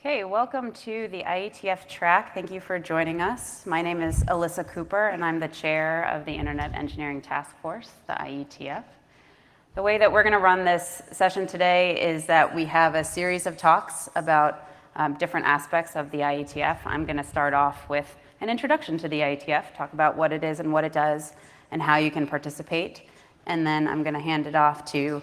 Okay, welcome to the IETF Track. Thank you for joining us. My name is Alyssa Cooper, and I'm the chair of the Internet Engineering Task Force, the IETF. The way that we're going to run this session today is that we have a series of talks about different aspects of the IETF. I'm going to start off with an introduction to the IETF, talk about what it is and what it does, and how you can participate. And then I'm going to hand it off to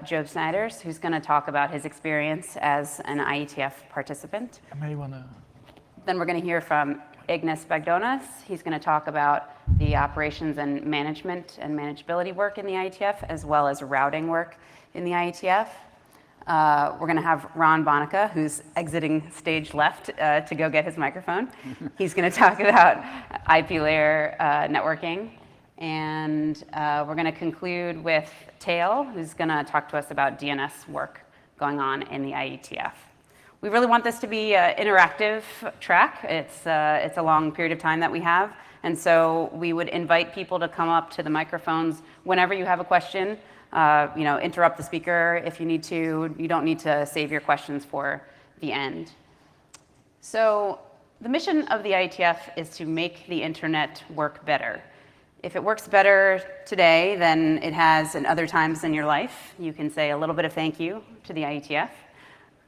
Joe Snyders, who's going to talk about his experience as an IETF participant. Then we're going to hear from Ignace Bagdonas. He's going to talk about the operations and management and manageability work in the IETF, as well as routing work in the IETF. We're going to have Ron Bonica, who's exiting stage left to go get his microphone. He's going to talk about IP layer networking. And we're going to conclude with Tail, who's going to talk to us about DNS work going on in the IETF. We really want this to be an interactive track. It's a long period of time that we have. And so we would invite people to come up to the microphones whenever you have a question. Interrupt the speaker if you need to. You don't need to save your questions for the end. So the mission of the IETF is to make the internet work better. If it works better today than it has in other times in your life, you can say a little bit of thank you to the IETF.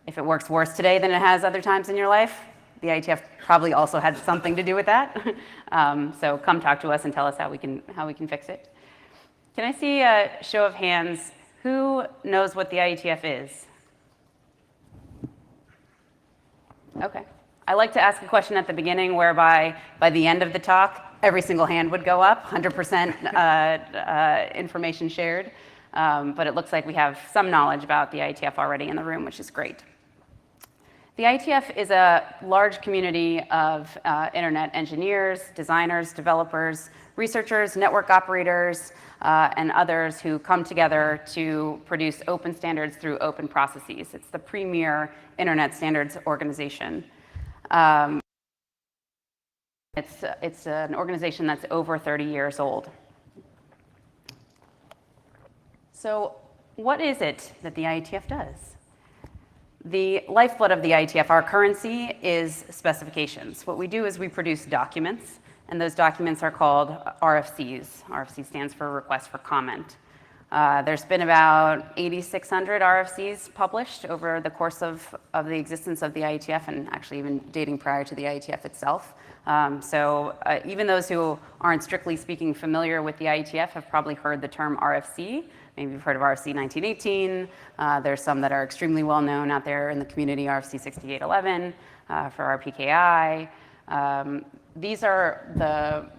If it works worse today than it has other times in your life, the IETF probably also had something to do with that. So come talk to us and tell us how we can fix it. Can I see a show of hands? Who knows what the IETF is? Okay. I like to ask a question at the beginning whereby by the end of the talk, every single hand would go up, 100% information shared. But it looks like we have some knowledge about the IETF already in the room, which is great. The IETF is a large community of internet engineers, designers, developers, researchers, network operators, and others who come together to produce open standards through open processes. It's the premier internet standards organization. It's an organization that's over 30 years old. So what is it that the IETF does? The lifeblood of the IETF, our currency, is specifications. What we do is we produce documents, and those documents are called RFCs. RFC stands for Request for Comment. There's been about 8,600 RFCs published over the course of the existence of the IETF, and actually even dating prior to the IETF itself. So even those who aren't strictly speaking familiar with the IETF have probably heard the term RFC. Maybe you've heard of RFC 1918. There's some that are extremely well known out there in the community, RFC 6811 for our PKI. These are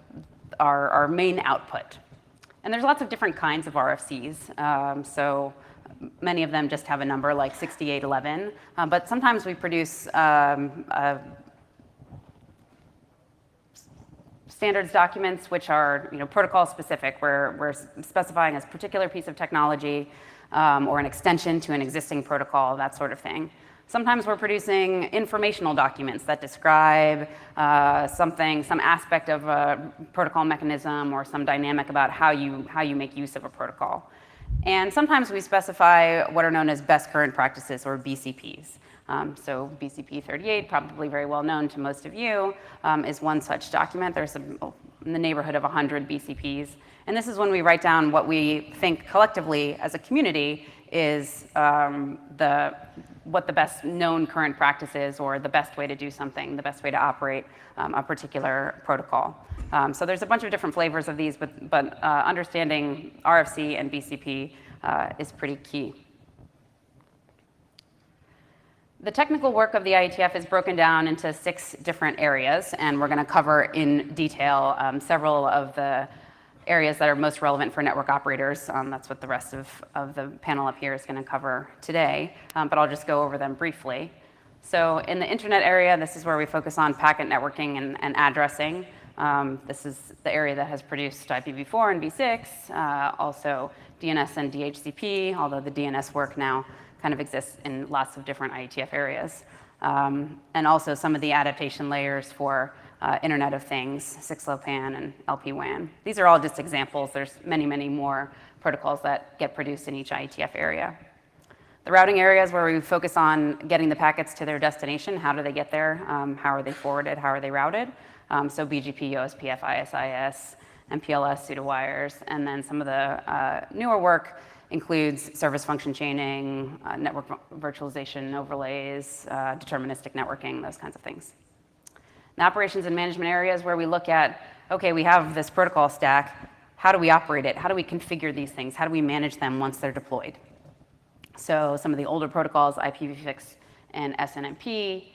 our main output. And there's lots of different kinds of RFCs. So many of them just have a number like 6811. But sometimes we produce standards documents, which are protocol specific, where we're specifying a particular piece of technology or an extension to an existing protocol, that sort of thing. Sometimes we're producing informational documents that describe some aspect of a protocol mechanism or some dynamic about how you make use of a protocol. And sometimes we specify what are known as best current practices, or BCPs. So BCP 38, probably very well known to most of you, is one such document. There's in the neighborhood of 100 BCPs. And this is when we write down what we think collectively as a community is what the best known current practice is, or the best way to do something, the best way to operate a particular protocol. So there's a bunch of different flavors of these, but understanding RFC and BCP is pretty key. The technical work of the IETF is broken down into 6 different areas, and we're going to cover in detail several of the areas that are most relevant for network operators. That's what the rest of the panel up here is going to cover today, but I'll just go over them briefly. So in the internet area, this is where we focus on packet networking and addressing. This is the area that has produced IPv4 and v6, also DNS and DHCP, although the DNS work now kind of exists in lots of different IETF areas. And also some of the adaptation layers for Internet of Things, 6LoWPAN and LPWAN. These are all just examples. There's many, many more protocols that get produced in each IETF area. The routing areas where we focus on getting the packets to their destination. How do they get there? How are they forwarded? How are they routed? So BGP, OSPF, ISIS, MPLS, pseudowires, and then some of the newer work includes service function chaining, network virtualization overlays, deterministic networking, those kinds of things. The operations and management areas where we look at, okay, we have this protocol stack. How do we operate it? How do we configure these things? How do we manage them once they're deployed? So some of the older protocols, IPv6 and SNMP.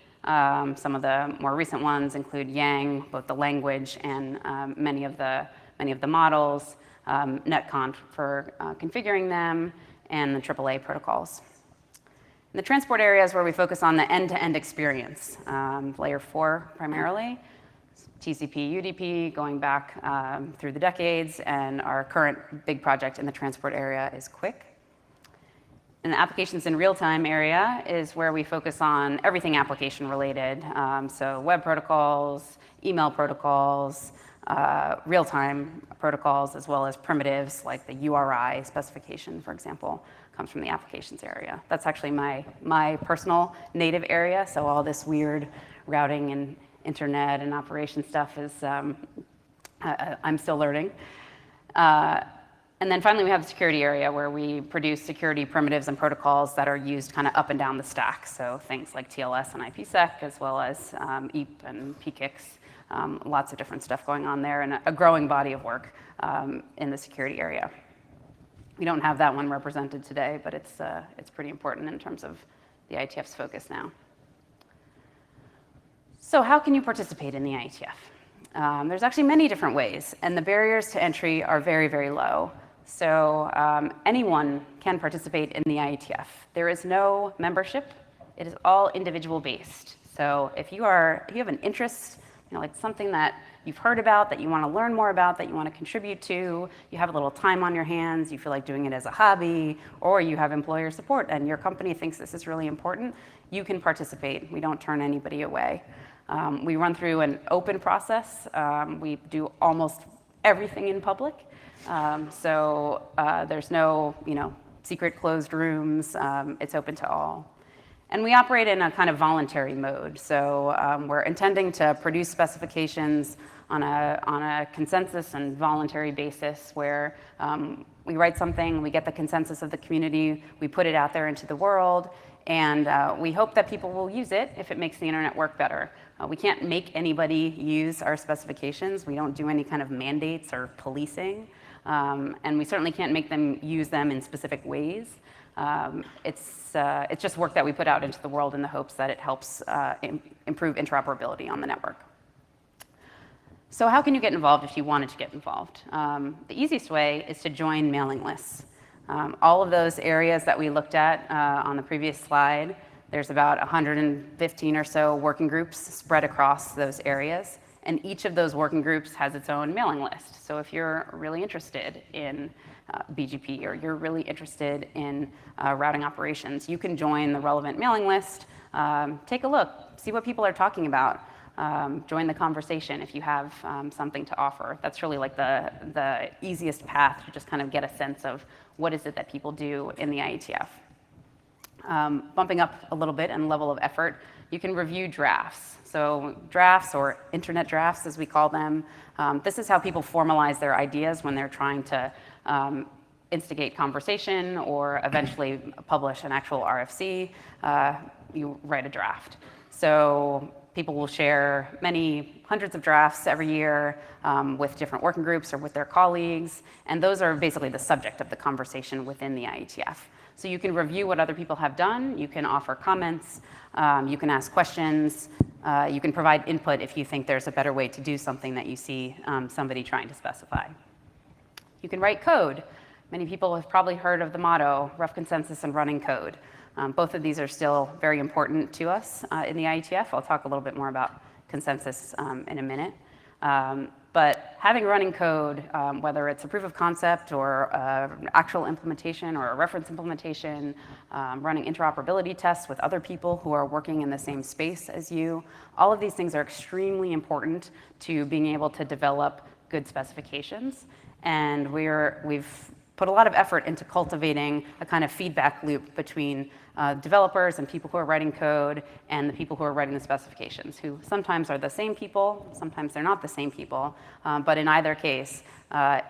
Some of the more recent ones include Yang, both the language and many of the models, netconf for configuring them, and the AAA protocols. In the transport areas where we focus on the end-to-end experience, layer 4 primarily, TCP, UDP, going back through the decades, and our current big project in the transport area is QUIC. In the applications in real-time area is where we focus on everything application related, so web protocols, email protocols, real-time protocols, as well as primitives like the URI specification, for example, comes from the applications area. That's actually my personal native area, so all this weird routing and internet and operation stuff is, I'm still learning. And then finally, we have the security area where we produce security primitives and protocols that are used kind of up and down the stack. So things like TLS and IPsec, as well as EAP and PKIX, lots of different stuff going on there, and a growing body of work in the security area. We don't have that one represented today, but it's pretty important in terms of the IETF's focus now. So how can you participate in the IETF? There's actually many different ways, and the barriers to entry are very, very low. So anyone can participate in the IETF. There is no membership. It is all individual based. So if you have an interest, like something that you've heard about, that you want to learn more about, that you want to contribute to, you have a little time on your hands, you feel like doing it as a hobby, or you have employer support and your company thinks this is really important, you can participate. We don't turn anybody away. We run through an open process. We do almost everything in public. So there's no, secret closed rooms. It's open to all. And we operate in a kind of voluntary mode. So we're intending to produce specifications on a consensus and voluntary basis where we write something, we get the consensus of the community, we put it out there into the world, and we hope that people will use it if it makes the internet work better. We can't make anybody use our specifications. We don't do any kind of mandates or policing. And we certainly can't make them use them in specific ways. It's just work that we put out into the world in the hopes that it helps improve interoperability on the network. So how can you get involved if you wanted to get involved? The easiest way is to join mailing lists. All of those areas that we looked at on the previous slide, there's about 115 or so working groups spread across those areas. And each of those working groups has its own mailing list. So if you're really interested in BGP or you're really interested in routing operations, you can join the relevant mailing list, take a look, see what people are talking about, join the conversation if you have something to offer. That's really like the easiest path to just kind of get a sense of what is it that people do in the IETF. Bumping up a little bit in level of effort, you can review drafts. So drafts, or internet drafts as we call them, this is how people formalize their ideas when they're trying to instigate conversation or eventually publish an actual RFC. You write a draft. So people will share many hundreds of drafts every year with different working groups or with their colleagues, and those are basically the subject of the conversation within the IETF. So you can review what other people have done, you can offer comments, you can ask questions, you can provide input if you think there's a better way to do something that you see somebody trying to specify. You can write code. Many people have probably heard of the motto, rough consensus and running code. Both of these are still very important to us in the IETF. I'll talk a little bit more about consensus in a minute. But having running code, whether it's a proof of concept or an actual implementation or a reference implementation, running interoperability tests with other people who are working in the same space as you, all of these things are extremely important to being able to develop good specifications. And we've put a lot of effort into cultivating a kind of feedback loop between developers and people who are writing code and the people who are writing the specifications, who sometimes are the same people, sometimes they're not the same people, but in either case,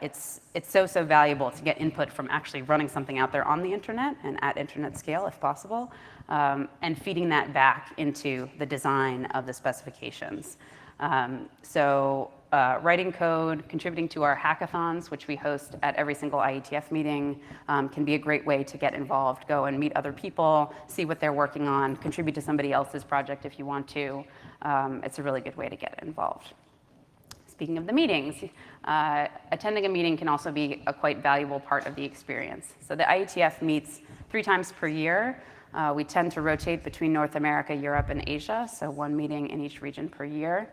it's so valuable to get input from actually running something out there on the internet and at internet scale if possible, and feeding that back into the design of the specifications. Writing code, contributing to our hackathons, which we host at every single IETF meeting, can be a great way to get involved, go and meet other people, see what they're working on, contribute to somebody else's project if you want to. It's a really good way to get involved. Speaking of the meetings, attending a meeting can also be a quite valuable part of the experience. So the IETF meets 3 times per year. We tend to rotate between North America, Europe, and Asia, so 1 meeting in each region per year.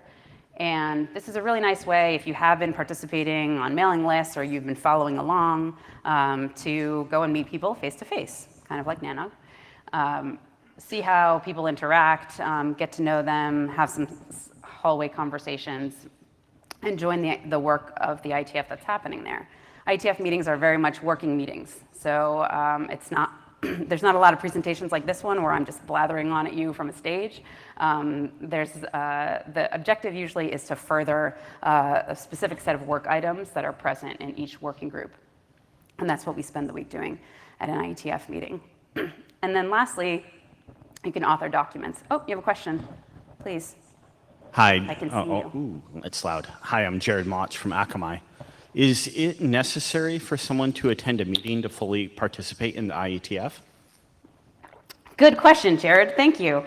And this is a really nice way, if you have been participating on mailing lists or you've been following along, to go and meet people face-to-face, kind of like NANOG. See how people interact, get to know them, have some hallway conversations, and join the work of the IETF that's happening there. IETF meetings are very much working meetings, so there's not a lot of presentations like this one where I'm just blathering on at you from a stage. The objective usually is to further a specific set of work items that are present in each working group. And that's what we spend the week doing at an IETF meeting. And then lastly, you can author documents. Oh, you have a question, please. Hi. I can see you. Ooh, it's loud. Hi, I'm Jared Motch from Akamai. Is it necessary for someone to attend a meeting to fully participate in the IETF? Good question, Jared. Thank you.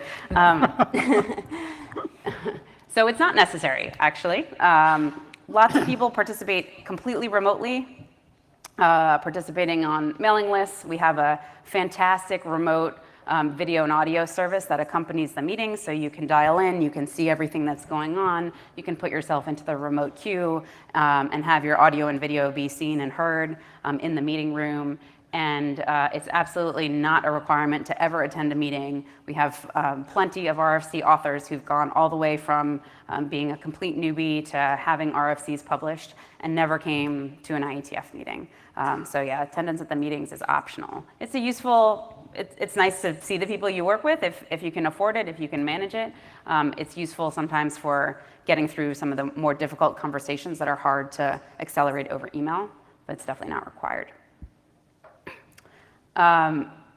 So it's not necessary, actually. Lots of people participate completely remotely, participating on mailing lists. We have a fantastic remote video and audio service that accompanies the meeting, so you can dial in, you can see everything that's going on, you can put yourself into the remote queue and have your audio and video be seen and heard in the meeting room. And it's absolutely not a requirement to ever attend a meeting. We have plenty of RFC authors who've gone all the way from being a complete newbie to having RFCs published and never came to an IETF meeting. So yeah, attendance at the meetings is optional. It's a useful, it's nice to see the people you work with if you can afford it, if you can manage it. It's useful sometimes for getting through some of the more difficult conversations that are hard to accelerate over email, but it's definitely not required.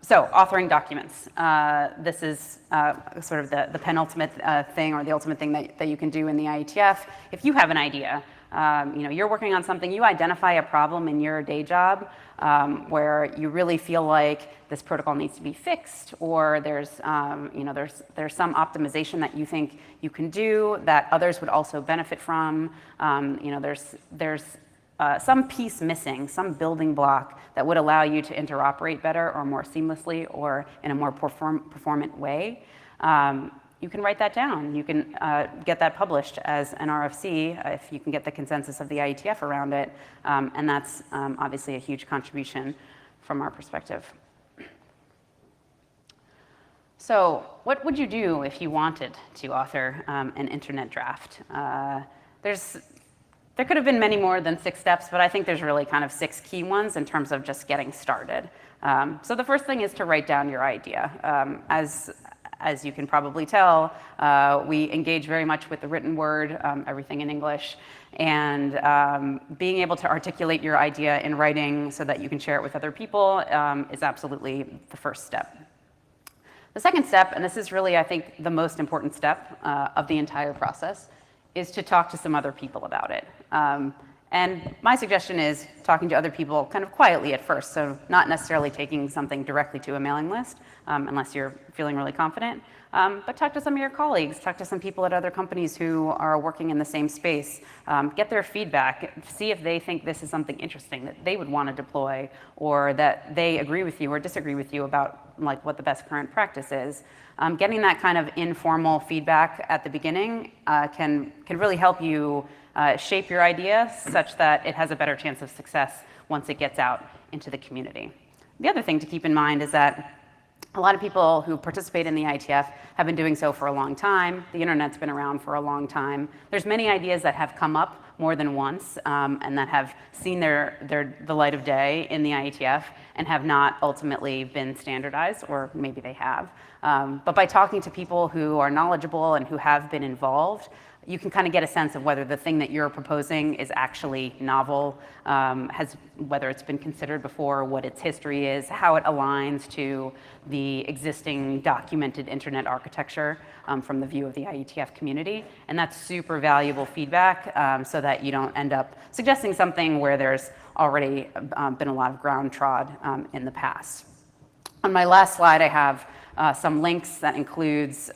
So authoring documents. This is sort of the penultimate thing or the ultimate thing that you can do in the IETF. If you have an idea, you're working on something, you identify a problem in your day job where you really feel like this protocol needs to be fixed, or there's some optimization that you think you can do that others would also benefit from. There's some piece missing, some building block that would allow you to interoperate better or more seamlessly or in a more performant way. You can write that down. You can get that published as an RFC if you can get the consensus of the IETF around it. And that's obviously a huge contribution from our perspective. So what would you do if you wanted to author an internet draft? There could have been many more than 6 steps, but I think there's really kind of 6 key ones in terms of just getting started. So the first thing is to write down your idea. As you can probably tell, we engage very much with the written word, everything in English, and being able to articulate your idea in writing so that you can share it with other people is absolutely the first step. The second step, and this is really, I think, the most important step of the entire process, is to talk to some other people about it. And my suggestion is talking to other people kind of quietly at first, so not necessarily taking something directly to a mailing list, unless you're feeling really confident, but talk to some of your colleagues, talk to some people at other companies who are working in the same space, get their feedback, see if they think this is something interesting that they would want to deploy, or that they agree with you or disagree with you about like what the best current practice is. Getting that kind of informal feedback at the beginning can really help you shape your idea such that it has a better chance of success once it gets out into the community. The other thing to keep in mind is that a lot of people who participate in the IETF have been doing so for a long time. The internet's been around for a long time. There's many ideas that have come up more than once and that have seen the light of day in the IETF and have not ultimately been standardized, or maybe they have. But by talking to people who are knowledgeable and who have been involved, you can kind of get a sense of whether the thing that you're proposing is actually novel, whether it's been considered before, what its history is, how it aligns to the existing documented internet architecture from the view of the IETF community. And that's super valuable feedback so that you don't end up suggesting something where there's already been a lot of ground trod in the past. On my last slide, I have some links that includes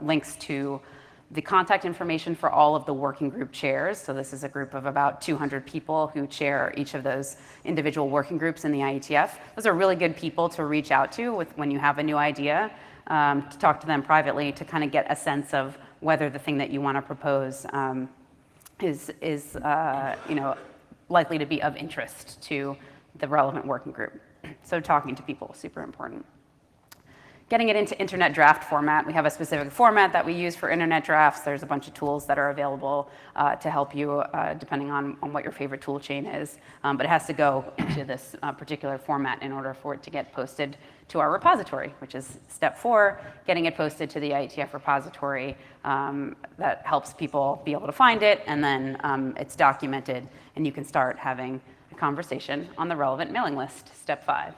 links to the contact information for all of the working group chairs. So this is a group of about 200 people who chair each of those individual working groups in the IETF. Those are really good people to reach out to when you have a new idea, to talk to them privately to kind of get a sense of whether the thing that you want to propose is likely to be of interest to the relevant working group. So talking to people is super important. Getting it into internet draft format. We have a specific format that we use for internet drafts. There's a bunch of tools that are available to help you depending on what your favorite tool chain is. But it has to go into this particular format in order for it to get posted to our repository, which is step 4, getting it posted to the IETF repository. That helps people be able to find it, and then it's documented, and you can start having a conversation on the relevant mailing list, step 5.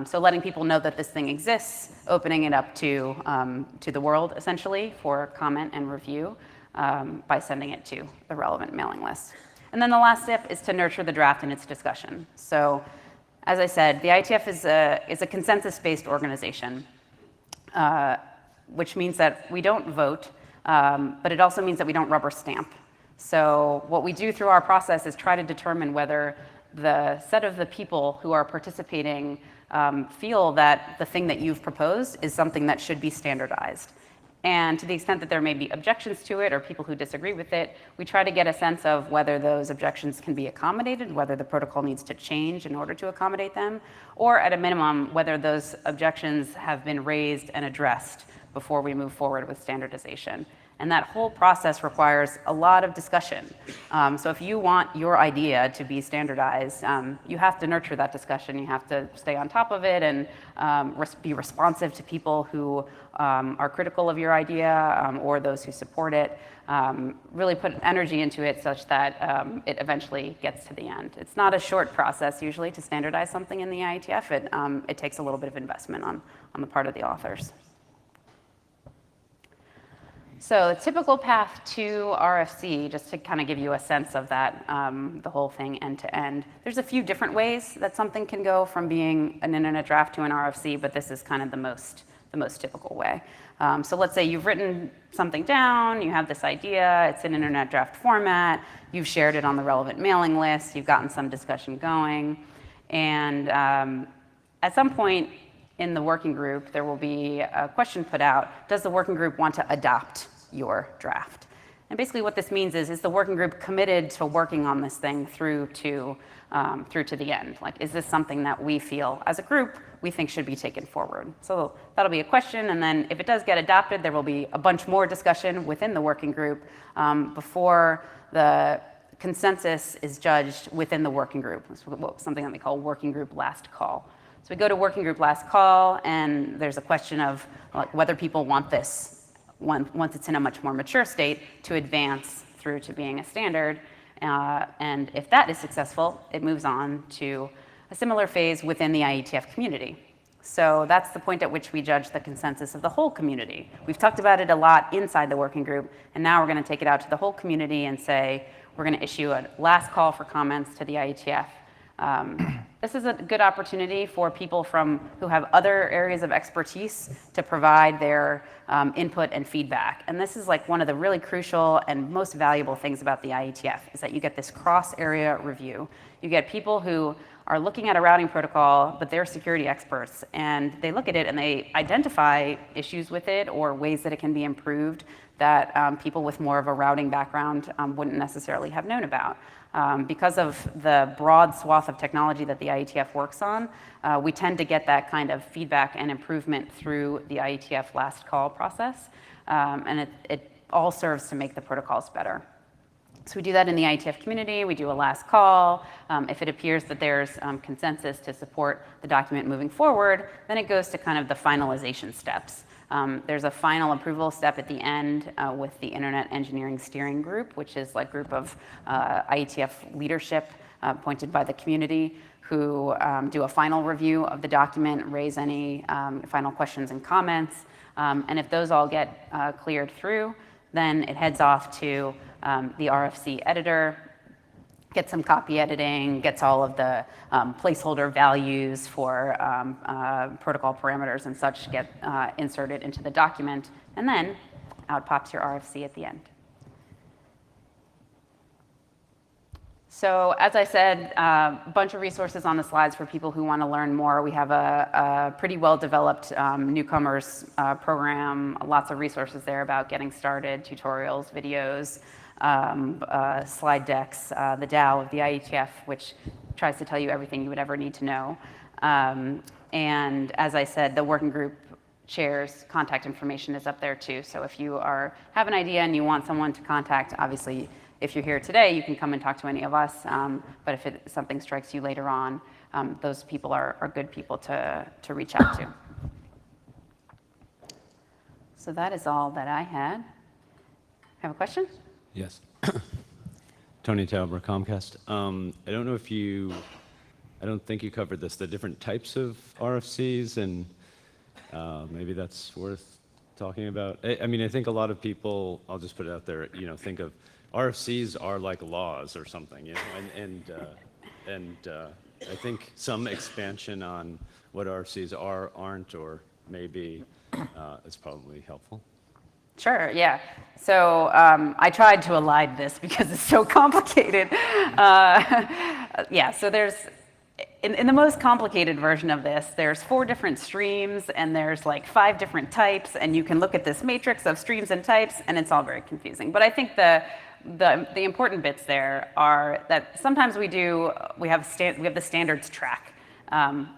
So letting people know that this thing exists, opening it up to the world, essentially, for comment and review by sending it to the relevant mailing list. And then the last step is to nurture the draft and its discussion. So as I said, the IETF is a consensus-based organization, which means that we don't vote, but it also means that we don't rubber stamp. So what we do through our process is try to determine whether the set of the people who are participating feel that the thing that you've proposed is something that should be standardized. And to the extent that there may be objections to it or people who disagree with it, we try to get a sense of whether those objections can be accommodated, whether the protocol needs to change in order to accommodate them, or at a minimum, whether those objections have been raised and addressed before we move forward with standardization. And that whole process requires a lot of discussion. So if you want your idea to be standardized, you have to nurture that discussion. You have to stay on top of it and be responsive to people who are critical of your idea or those who support it. Really put energy into it such that it eventually gets to the end. It's not a short process usually to standardize something in the IETF. It takes a little bit of investment on the part of the authors. So a typical path to RFC, just to kind of give you a sense of that, the whole thing end to end. There's a few different ways that something can go from being an internet draft to an RFC, but this is kind of the most typical way. So let's say you've written something down, you have this idea, it's in internet draft format, you've shared it on the relevant mailing list, you've gotten some discussion going, and at some point, in the working group, there will be a question put out, does the working group want to adopt your draft? And basically what this means is the working group committed to working on this thing through to the end? Like, is this something that we feel as a group we think should be taken forward? So that'll be a question, and then if it does get adopted, there will be a bunch more discussion within the working group before the consensus is judged within the working group. It's something that we call working group last call. So we go to working group last call, and there's a question of whether people want this, once it's in a much more mature state, to advance through to being a standard. And if that is successful, it moves on to a similar phase within the IETF community. So that's the point at which we judge the consensus of the whole community. We've talked about it a lot inside the working group, and now we're going to take it out to the whole community and say, we're going to issue a last call for comments to the IETF. This is a good opportunity for people who have other areas of expertise to provide their input and feedback. And this is like one of the really crucial and most valuable things about the IETF is that you get this cross-area review. You get people who are looking at a routing protocol, but they're security experts, and they look at it and they identify issues with it or ways that it can be improved that people with more of a routing background wouldn't necessarily have known about. Because of the broad swath of technology that the IETF works on, we tend to get that kind of feedback and improvement through the IETF last call process, and it all serves to make the protocols better. So we do that in the IETF community. We do a last call. If it appears that there's consensus to support the document moving forward, then it goes to kind of the finalization steps. There's a final approval step at the end with the Internet Engineering Steering Group, which is like a group of IETF leadership appointed by the community who do a final review of the document, raise any final questions and comments. And if those all get cleared through, then it heads off to the RFC editor, gets some copy editing, gets all of the placeholder values for protocol parameters and such get inserted into the document, and then out pops your RFC at the end. So as I said, a bunch of resources on the slides for people who want to learn more. We have a pretty well-developed newcomers program, lots of resources there about getting started, tutorials, videos, slide decks, the DAO of the IETF, which tries to tell you everything you would ever need to know. And as I said, the working group chair's contact information is up there too. So if you have an idea and you want someone to contact, obviously, if you're here today, you can come and talk to any of us. But if something strikes you later on, those people are good people to reach out to. So that is all that I had. Have a question? Yes. Tony Tauber, Comcast. I don't know if I don't think you covered this, the different types of RFCs, and maybe that's worth talking about. I mean, I think a lot of people, I'll just put it out there, think of RFCs are like laws or something, and I think some expansion on what RFCs are, aren't, or maybe is probably helpful. Sure, yeah. So I tried to elide this because it's so complicated. Yeah, so there's, in the most complicated version of this, there's 4 different streams and there's like 5 different types, and you can look at this matrix of streams and types, and it's all very confusing. But I think the important bits there are that sometimes we have the standards track.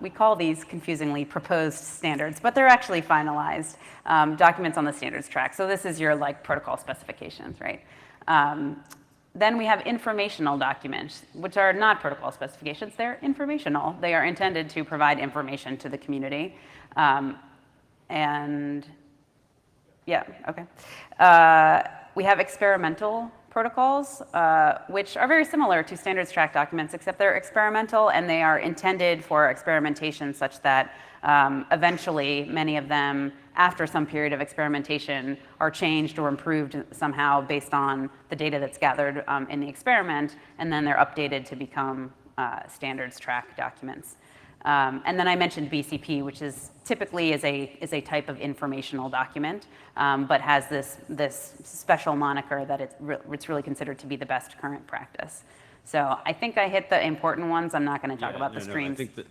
We call these confusingly proposed standards, but they're actually finalized documents on the standards track. So this is your protocol specifications, right? Then we have informational documents, which are not protocol specifications. They're informational. They are intended to provide information to the community. And yeah, okay. We have experimental protocols, which are very similar to standards track documents, except they're experimental and they are intended for experimentation such that eventually many of them, after some period of experimentation, are changed or improved somehow based on the data that's gathered in the experiment, and then they're updated to become standards track documents. And then I mentioned BCP, which is typically is a type of informational document, but has this special moniker that it's really considered to be the best current practice. So I think I hit the important ones. I'm not going to talk about the streams. I think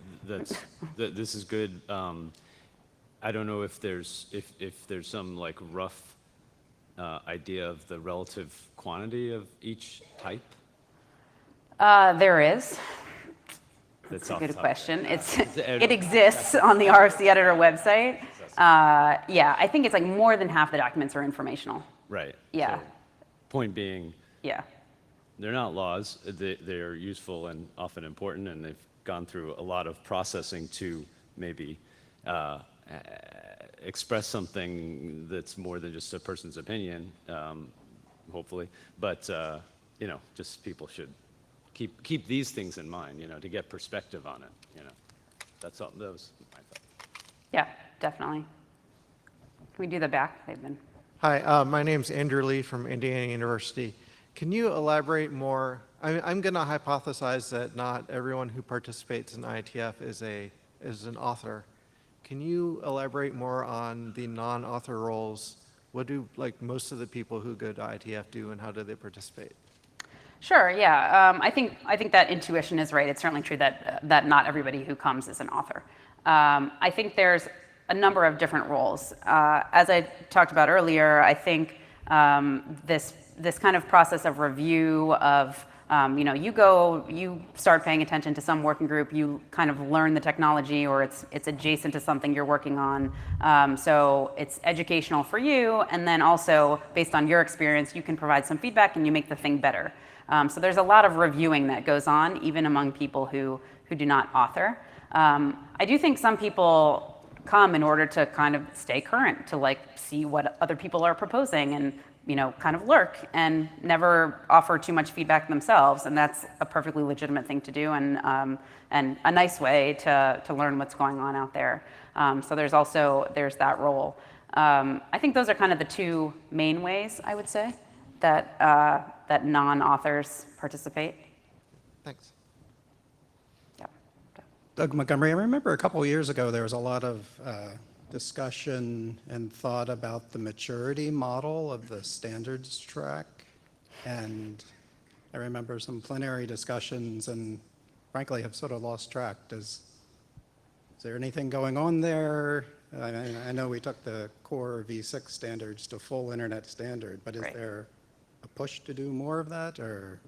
that this is good. I don't know if there's some rough idea of the relative quantity of each type. There is. That's a good question. It exists on the RFC editor website. Yeah, I think it's more than half the documents are informational. Right. Yeah. So, point being, yeah, they're not laws. They're useful and often important, and they've gone through a lot of processing to maybe express something that's more than just a person's opinion, hopefully. But just people should keep these things in mind, to get perspective on it, That's all. Those, I thought. Yeah, definitely. Can we do the back? They've been. Hi, my name's Andrew Lee from Indiana University. Can you elaborate more? I'm going to hypothesize that not everyone who participates in IETF is an author. Can you elaborate more on the non-author roles? What do most of the people who go to IETF do, and how do they participate? Sure, yeah. I think that intuition is right. It's certainly true that not everybody who comes is an author. I think there's a number of different roles. As I talked about earlier, I think this kind of process of review of, you start paying attention to some working group, you kind of learn the technology, or it's adjacent to something you're working on. So it's educational for you, and then also based on your experience, you can provide some feedback and you make the thing better. So there's a lot of reviewing that goes on, even among people who do not author. I do think some people come in order to kind of stay current, to like see what other people are proposing and, you know, kind of lurk and never offer too much feedback themselves. And that's a perfectly legitimate thing to do, and a nice way to learn what's going on out there. So there's that role. I think those are kind of the two main ways, I would say, that non-authors participate. Thanks. Yeah. Doug Montgomery, I remember a couple of years ago, there was a lot of discussion and thought about the maturity model of the standards track. And I remember some plenary discussions and frankly have sort of lost track. Is there anything going on there? I know we took the core V6 standards to full internet standard, but is Right. there a push to do more of that, or?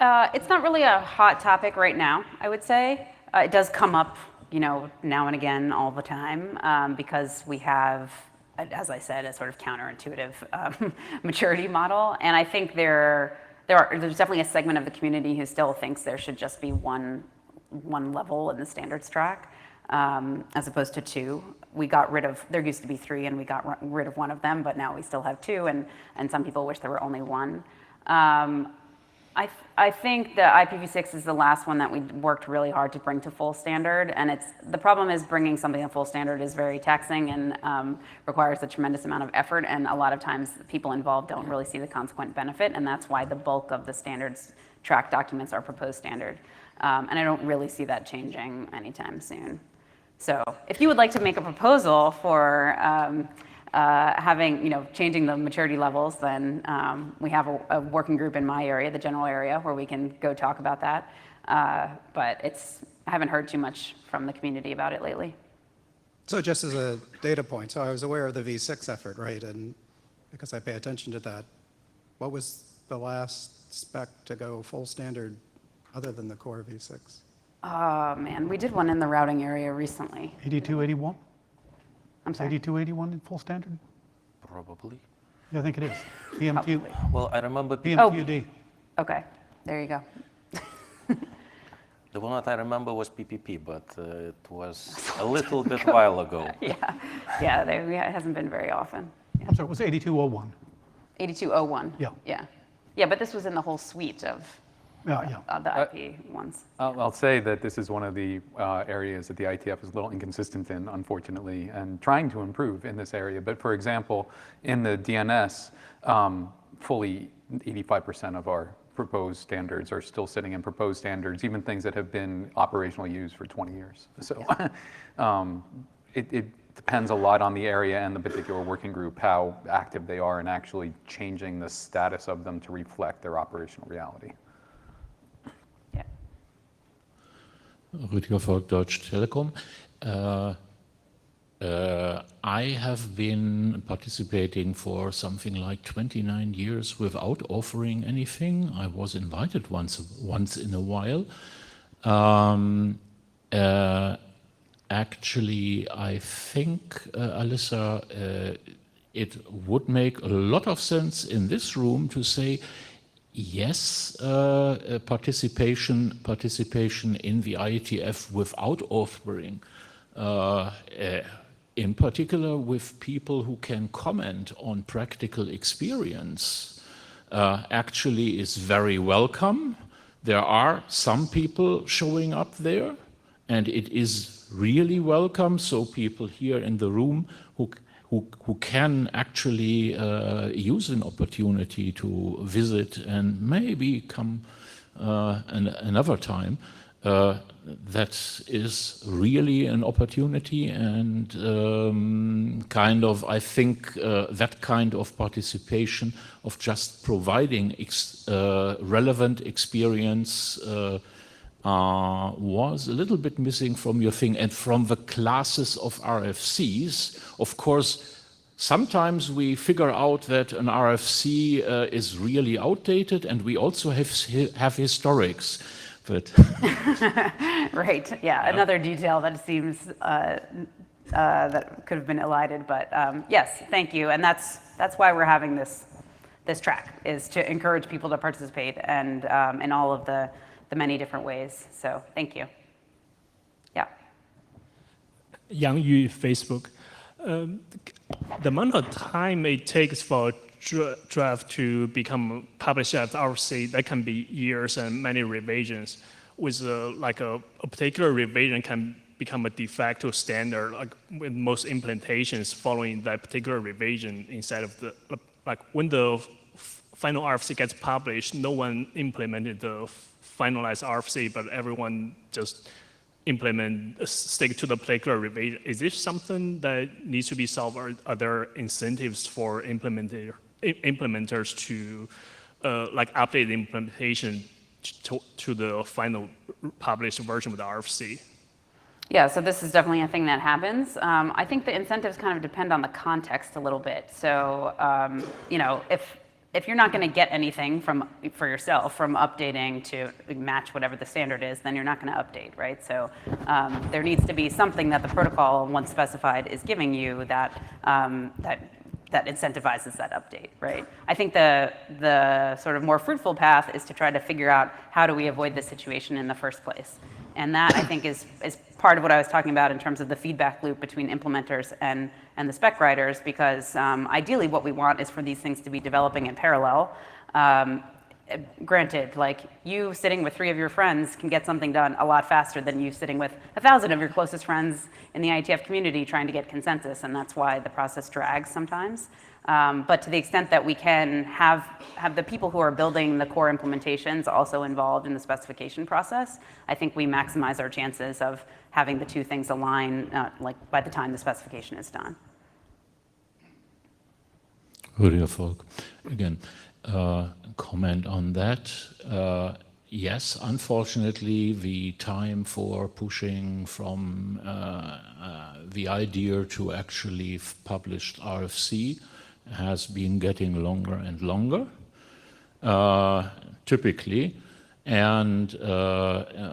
It's not really a hot topic right now, I would say. It does come up, you know, now and again all the time, because we have, as I said, a sort of counterintuitive maturity model. And I think there's definitely a segment of the community who still thinks there should just be one level in the standards track, as opposed to two. There used to be three, and we got rid of one of them, but now we still have two, and some people wish there were only one. I think the IPv6 is the last one that we worked really hard to bring to full standard, and the problem is bringing something to full standard is very taxing and requires a tremendous amount of effort, and a lot of times the people involved don't really see the consequent benefit, and that's why the bulk of the standards track documents are proposed standard. And I don't really see that changing anytime soon. So if you would like to make a proposal for changing the maturity levels, then we have a working group in my area, the general area, where we can go talk about that. But I haven't heard too much from the community about it lately. So just as a data point, so I was aware of the V6 effort, right? And because I pay attention to that, what was the last spec to go full standard other than the core V6? Oh, man, we did one in the routing area recently. 8281? I'm sorry. 8281 in full standard? Probably. Yeah, I think it is. PMQ, Well, I remember PMQD. Okay, there you go. the one that I remember was PPP, but it was a little bit while ago. Yeah, it hasn't been very often. Yeah. I'm sorry, it was 8201. 8201. Yeah. Yeah, but this was in the whole suite of Yeah. the IP ones. I'll say that this is one of the areas that the IETF is a little inconsistent in, unfortunately, and trying to improve in this area. But for example, in the DNS, fully 85% of our proposed standards are still sitting in proposed standards, even things that have been operationally used for 20 years. So it depends a lot on the area and the particular working group, how active they are in actually changing the status of them to reflect their operational reality. Rüdiger Volk, Deutsche Telekom. I have been participating for something like 29 years without offering anything. I was invited once in a while. Actually, I think, Alyssa, it would make a lot of sense in this room to say, yes, participation in the IETF without authoring, in particular with people who can comment on practical experience, actually is very welcome. There are some people showing up there, and it is really welcome. So people here in the room who can actually use an opportunity to visit and maybe come another time, that is really an opportunity, and I think that kind of participation of just providing relevant experience was a little bit missing from your thing. And from the classes of RFCs, of course, sometimes we figure out that an RFC is really outdated, and we also have historics. But Right, yeah, another detail that seems that could have been elided, but yes, thank you. And that's why we're having this this track, is to encourage people to participate and in all of the many different ways. So thank you. Yeah. Yang Yu, Facebook. The amount of time it takes for a draft to become published at RFC, that can be years and many revisions. With like a particular revision can become a de facto standard, like with most implementations following that particular revision instead of the, like when the final RFC gets published, no one implemented the finalized RFC, but everyone just stick to the particular revision. Is this something that needs to be solved, or are there incentives for implementers to like update the implementation to the final published version of the RFC? Yeah, so this is definitely a thing that happens. I think the incentives kind of depend on the context a little bit. So, you know, if you're not going to get anything for yourself from updating to match whatever the standard is, then you're not going to update, right? So there needs to be something that the protocol, once specified, is giving you that that incentivizes that update, right? I think the sort of more fruitful path is to try to figure out how do we avoid this situation in the first place. And that, I think, is part of what I was talking about in terms of the feedback loop between implementers and the spec writers, because ideally what we want is for these things to be developing in parallel. Granted, like you sitting with 3 of your friends can get something done a lot faster than you sitting with 1,000 of your closest friends in the IETF community trying to get consensus, and that's why the process drags sometimes. But to the extent that we can have the people who are building the core implementations also involved in the specification process, I think we maximize our chances of having the 2 things align like by the time the specification is done. Rüdiger Volk, again, comment on that. Yes, unfortunately, the time for pushing from the idea to actually published RFC has been getting longer and longer, typically. And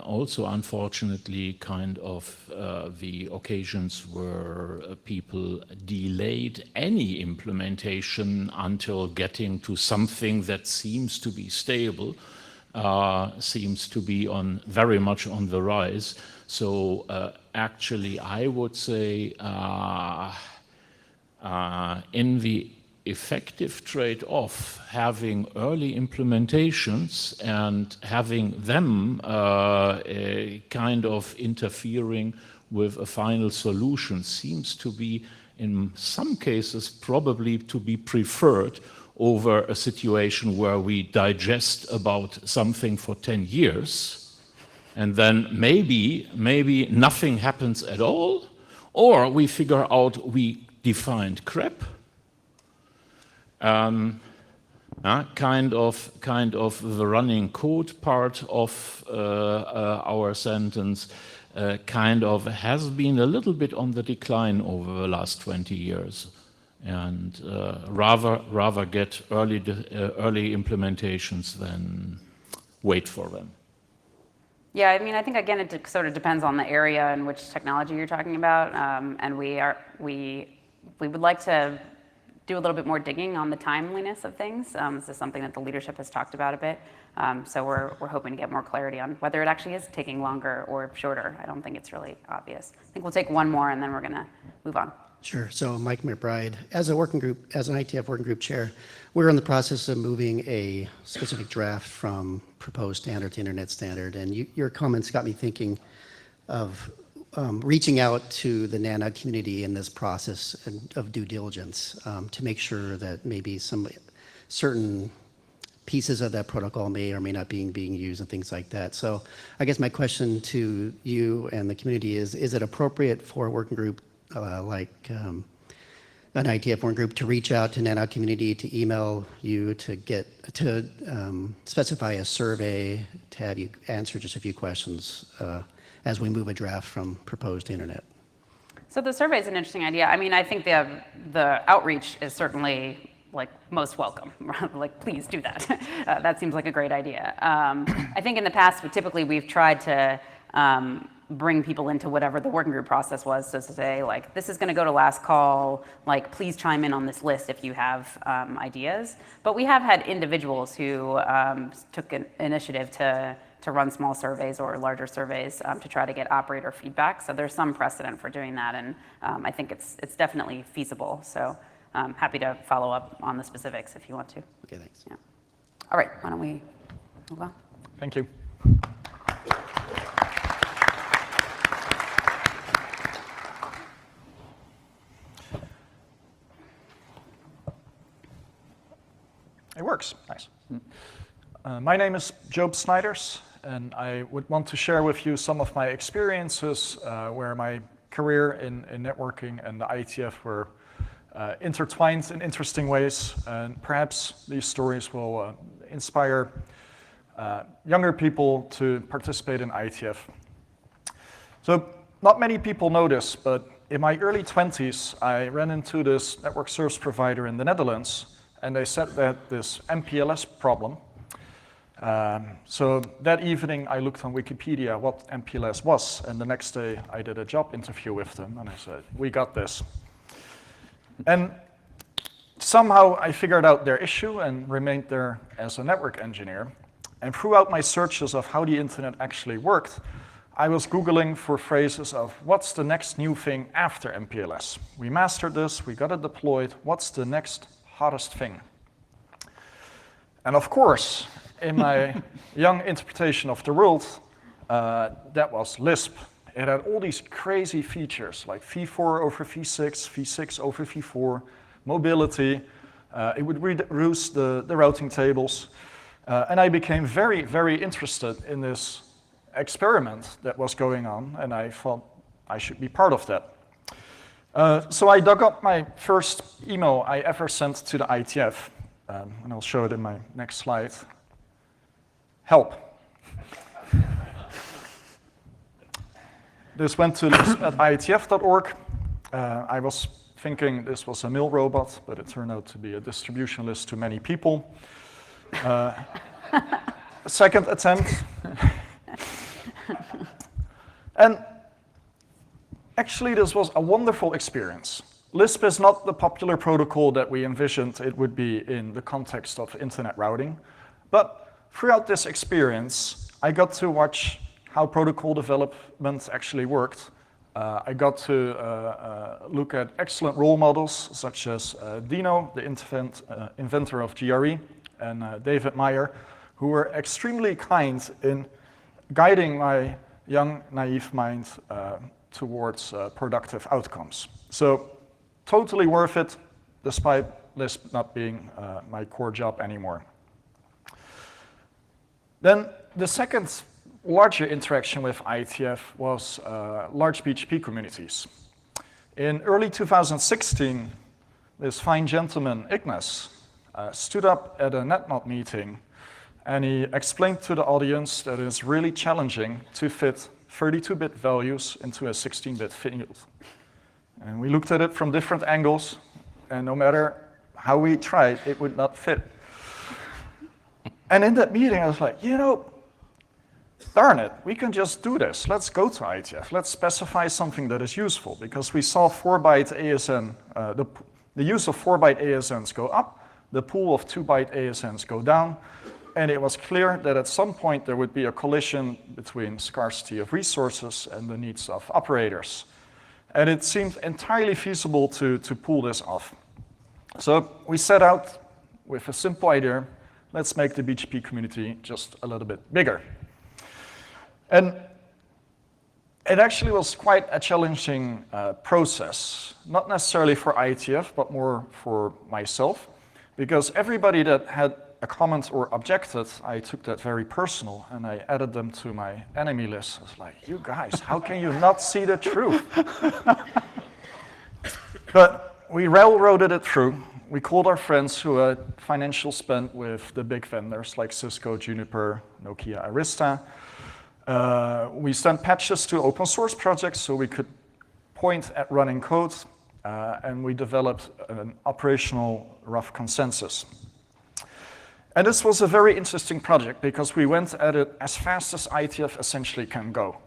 also, unfortunately, kind of the occasions where people delayed any implementation until getting to something that seems to be stable, seems to be very much on the rise. So actually, I would say in the effective trade-off, having early implementations and having them kind of interfering with a final solution seems to be, in some cases, probably to be preferred over a situation where we digest about something for 10 years and then maybe nothing happens at all, or we figure out we defined crap. Kind of the running code part of our sentence kind of has been a little bit on the decline over the last 20 years, and rather get early implementations than wait for them. Yeah, I mean, I think again it sort of depends on the area and which technology you're talking about, and we would like to do a little bit more digging on the timeliness of things. This is something that the leadership has talked about a bit. So we're hoping to get more clarity on whether it actually is taking longer or shorter. I don't think it's really obvious. I think we'll take one more and then we're gonna move on. Sure. So Mike McBride, as an IETF working group chair, we're in the process of moving a specific draft from proposed standard to internet standard. And your comments got me thinking of reaching out to the NANOG community in this process of due diligence to make sure that maybe some certain pieces of that protocol may or may not be being used and things like that. So I guess my question to you and the community is it appropriate for a working group like an IETF working group to reach out to NANOG community, to email you, to specify a survey, to have you answer just a few questions as we move a draft from proposed to internet? So the survey is an interesting idea. I mean, I think the outreach is certainly like most welcome. Like, please do that. That seems like a great idea. I think in the past, typically we've tried to bring people into whatever the working group process was. So to say, like, this is going to go to last call, like, please chime in on this list if you have ideas. But we have had individuals who took an initiative to run small surveys or larger surveys to try to get operator feedback. So there's some precedent for doing that, and I think it's definitely feasible. So I'm happy to follow up on the specifics if you want to. Okay, thanks. Yeah. All right, why don't we move on? Thank you. It works. Nice. My name is Job Snyders, and I would want to share with you some of my experiences where my career in networking and the IETF were intertwined in interesting ways, and perhaps these stories will inspire younger people to participate in IETF. So not many people know this, but in my early 20s, I ran into this network service provider in the Netherlands, and they said that this MPLS problem. So that evening, I looked on Wikipedia what MPLS was, and the next day, I did a job interview with them, and I said, we got this. And somehow, I figured out their issue and remained there as a network engineer. And throughout my searches of how the internet actually worked, I was Googling for phrases of what's the next new thing after MPLS? We mastered this, we got it deployed, what's the next hottest thing? And of course, in my young interpretation of the world, that was Lisp. It had all these crazy features like V4 over V6, V6 over V4, mobility. It would reduce the routing tables. And I became very, very interested in this experiment that was going on, and I thought I should be part of that. So I dug up my first email I ever sent to the IETF, and I'll show it in my next slide. Help. This went to ietf.org. I was thinking this was a mail robot, but it turned out to be a distribution list to many people. Second attempt. And actually, this was a wonderful experience. Lisp is not the popular protocol that we envisioned it would be in the context of internet routing. But throughout this experience, I got to watch how protocol development actually worked. I got to look at excellent role models, such as Dino, the inventor of GRE, and David Meyer, who were extremely kind in guiding my young, naive mind towards productive outcomes. So totally worth it, despite Lisp not being my core job anymore. Then the second larger interaction with IETF was large PHP communities. In early 2016, this fine gentleman, Ignace, stood up at a NetMod meeting, and he explained to the audience that it's really challenging to fit 32-bit values into a 16-bit field. And we looked at it from different angles, and no matter how we tried, it would not fit. And in that meeting, I was like, you know, darn it, we can just do this. Let's go to IETF. Let's specify something that is useful, because we saw 4-byte ASN, the use of 4-byte ASNs go up, the pool of 2-byte ASNs go down, and it was clear that at some point there would be a collision between scarcity of resources and the needs of operators. And it seemed entirely feasible to pull this off. So we set out with a simple idea: let's make the BGP community just a little bit bigger. And it actually was quite a challenging process, not necessarily for IETF, but more for myself, because everybody that had a comment or objected, I took that very personal, and I added them to my enemy list. I was like, you guys, how can you not see the truth? But we railroaded it through. We called our friends who had financial spend with the big vendors like Cisco, Juniper, Nokia, Arista. We sent patches to open source projects so we could point at running code, and we developed an operational rough consensus. And this was a very interesting project because we went at it as fast as IETF essentially can go.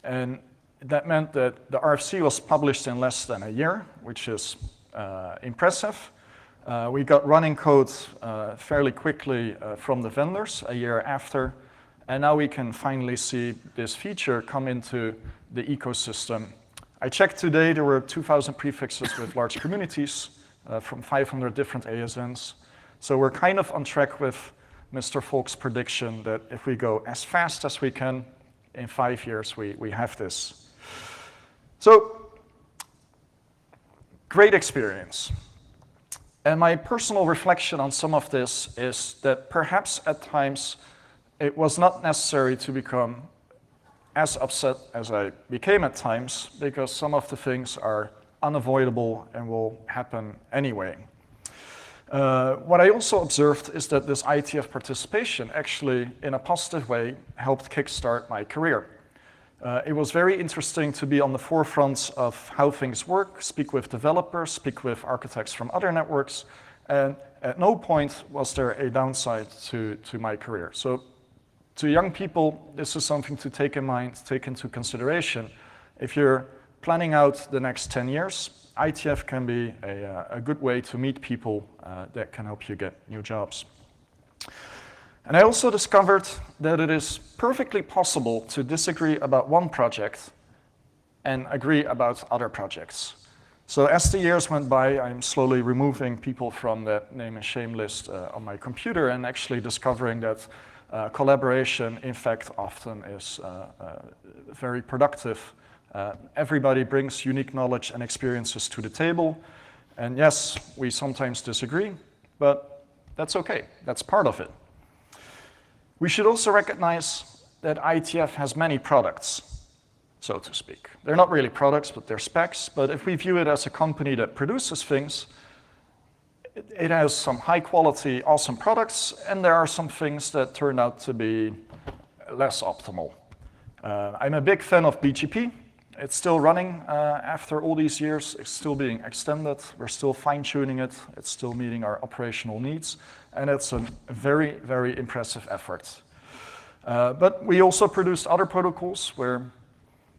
And that meant that the RFC was published in less than a year, which is impressive. We got running code fairly quickly from the vendors a year after, and now we can finally see this feature come into the ecosystem. I checked today, there were 2,000 prefixes with large communities from 500 different ASNs. So we're kind of on track with Mr. Volk's prediction that if we go as fast as we can, in 5 years we have this. So, great experience. And my personal reflection on some of this is that perhaps at times it was not necessary to become as upset as I became at times, because some of the things are unavoidable and will happen anyway. What I also observed is that this IETF participation actually, in a positive way, helped kickstart my career. It was very interesting to be on the forefront of how things work, speak with developers, speak with architects from other networks, and at no point was there a downside to my career. So to young people, this is something to take in mind, take into consideration. If you're planning out the next 10 years, IETF can be a good way to meet people that can help you get new jobs. And I also discovered that it is perfectly possible to disagree about one project and agree about other projects. So as the years went by, I'm slowly removing people from that name and shame list on my computer and actually discovering that collaboration, in fact, often is very productive. Everybody brings unique knowledge and experiences to the table. And yes, we sometimes disagree, but that's okay. That's part of it. We should also recognize that IETF has many products, so to speak. They're not really products, but they're specs. But if we view it as a company that produces things, it has some high quality, awesome products, and there are some things that turn out to be less optimal. I'm a big fan of BGP. It's still running after all these years. It's still being extended. We're still fine-tuning it. It's still meeting our operational needs. And it's a very, very impressive effort. But we also produced other protocols where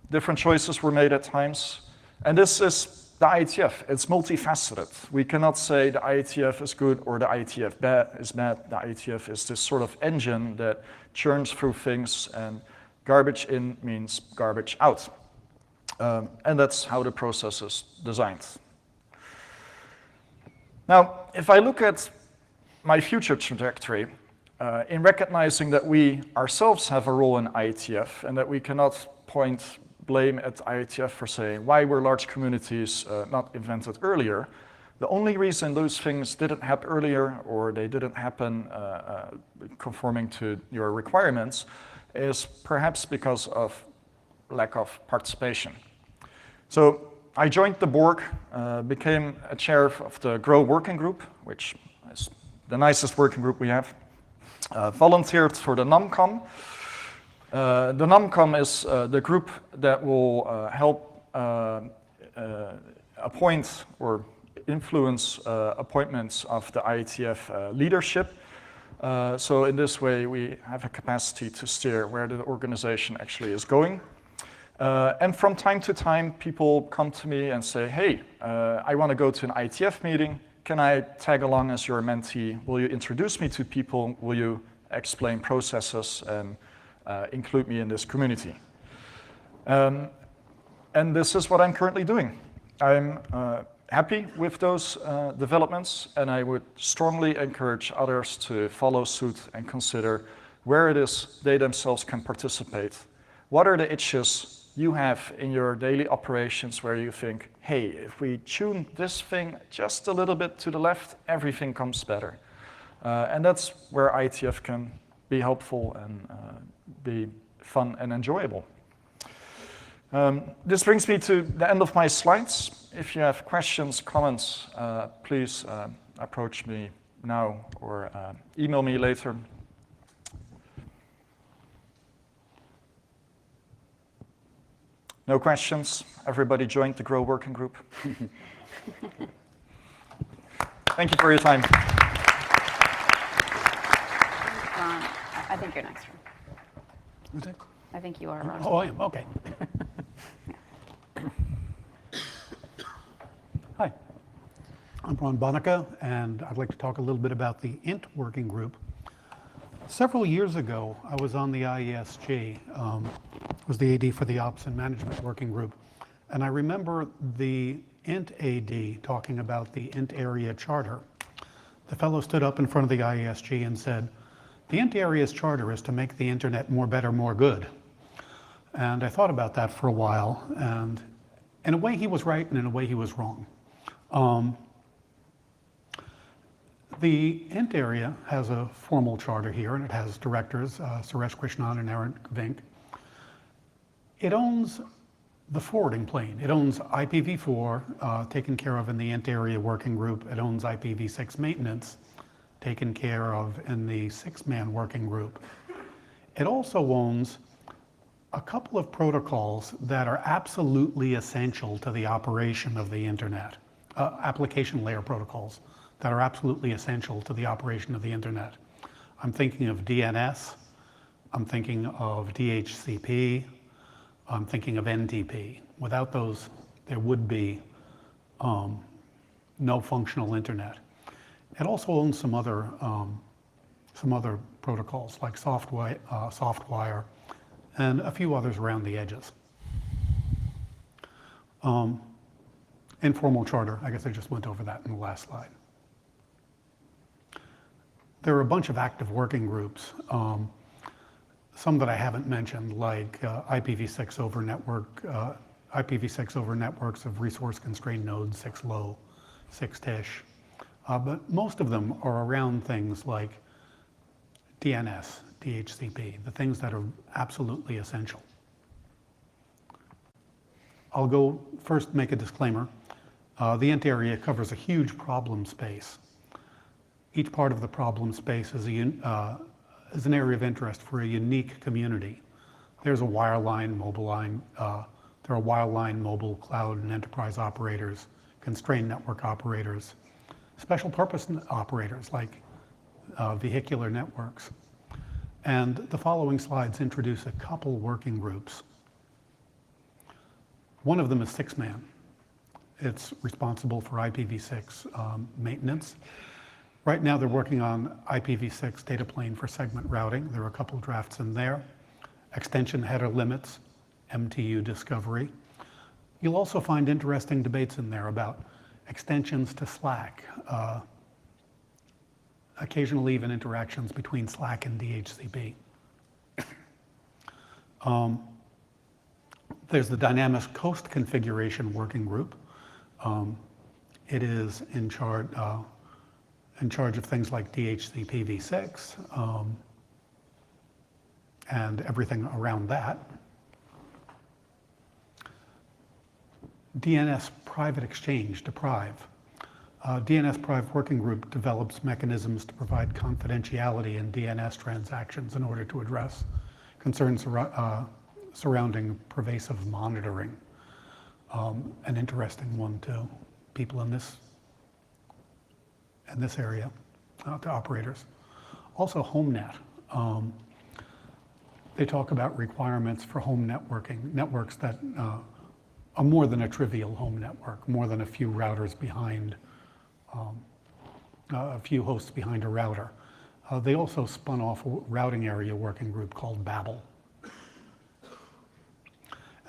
different choices were made at times. And this is the IETF. It's multifaceted. We cannot say the IETF is good or the IETF is bad. The IETF is this sort of engine that churns through things, and garbage in means garbage out. And that's how the process is designed. Now, if I look at my future trajectory, in recognizing that we ourselves have a role in IETF and that we cannot point blame at IETF for saying why were large communities not invented earlier, the only reason those things didn't happen earlier or they didn't happen conforming to your requirements is perhaps because of lack of participation. So I joined the board, became a chair of the GROW working group, which is the nicest working group we have, volunteered for the NAMCOM. The NAMCOM is the group that will help appoint or influence appointments of the IETF leadership. So in this way, we have a capacity to steer where the organization actually is going. And from time to time, people come to me and say, hey, I want to go to an IETF meeting. Can I tag along as your mentee? Will you introduce me to people? Will you explain processes and include me in this community? And this is what I'm currently doing. I'm happy with those developments, and I would strongly encourage others to follow suit and consider where it is they themselves can participate. What are the itches you have in your daily operations where you think, hey, if we tune this thing just a little bit to the left, everything comes better. And that's where IETF can be helpful and be fun and enjoyable. This brings me to the end of my slides. If you have questions, comments, please approach me now or email me later. No questions? Everybody joined the GROW working group? Thank you for your time. I think you're next. Who's that? I think you are, Ron. Oh, I am, okay. Hi, I'm Ron Bonica, and I'd like to talk a little bit about the INT working group. Several years ago, I was on the IESG, was the AD for the Ops and Management Working Group, and I remember the INT AD talking about the INT area charter. The fellow stood up in front of the IESG and said, "The INT area's charter is to make the internet more better, more good." And I thought about that for a while, and in a way he was right, and in a way he was wrong. The INT area has a formal charter here, and it has directors, Suresh Krishnan and Aaron Vink. It owns the forwarding plane. It owns IPv4, taken care of in the INT area working group. It owns IPv6 maintenance, taken care of in the 6-man working group. It also owns a couple of protocols that are absolutely essential to the operation of the internet, application layer protocols that are absolutely essential to the operation of the internet. I'm thinking of DNS, I'm thinking of DHCP, I'm thinking of NTP. Without those, there would be no functional internet. It also owns some other protocols like Softwire and a few others around the edges. Informal charter, I guess I just went over that in the last slide. There are a bunch of active working groups, some that I haven't mentioned, like IPv6 over networks of resource-constrained nodes, 6LoW, 6TiSH. But most of them are around things like DNS, DHCP, the things that are absolutely essential. I'll go first make a disclaimer. The INT area covers a huge problem space. Each part of the problem space is an area of interest for a unique community. There's a wireline, mobile line, there are wireline, mobile, cloud, and enterprise operators, constrained network operators, special purpose operators like vehicular networks. And the following slides introduce a couple working groups. One of them is 6-man. It's responsible for IPv6 maintenance. Right now they're working on IPv6 data plane for segment routing. There are a couple of drafts in there. Extension header limits, MTU discovery. You'll also find interesting debates in there about extensions to Slack, occasionally even interactions between Slack and DHCP. There's the dynamic host configuration working group. It is in charge of things like DHCP v6 and everything around that. DNS private exchange, DPRIVE. DNS Prive Working Group develops mechanisms to provide confidentiality in DNS transactions in order to address concerns surrounding pervasive monitoring. An interesting one too. People in this area, to operators. Also HomeNet. They talk about requirements for home networking, networks that are more than a trivial home network, more than a few routers behind, a few hosts behind a router. They also spun off a routing area working group called Babel.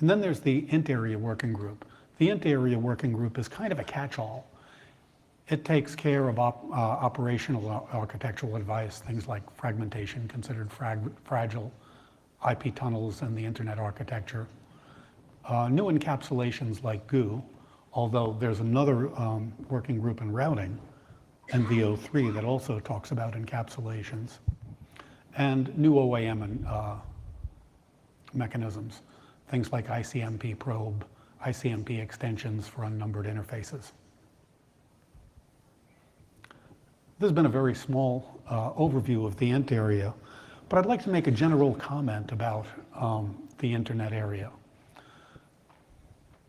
And then there's the INT area working group. The INT area working group is kind of a catch-all. It takes care of operational architectural advice, things like fragmentation, considered fragile, IP tunnels in the internet architecture. New encapsulations like GU, although there's another working group in routing, NVO3, that also talks about encapsulations, and new OAM and mechanisms, things like ICMP probe, ICMP extensions for unnumbered interfaces. This has been a very small overview of the INT area, but I'd like to make a general comment about the internet area.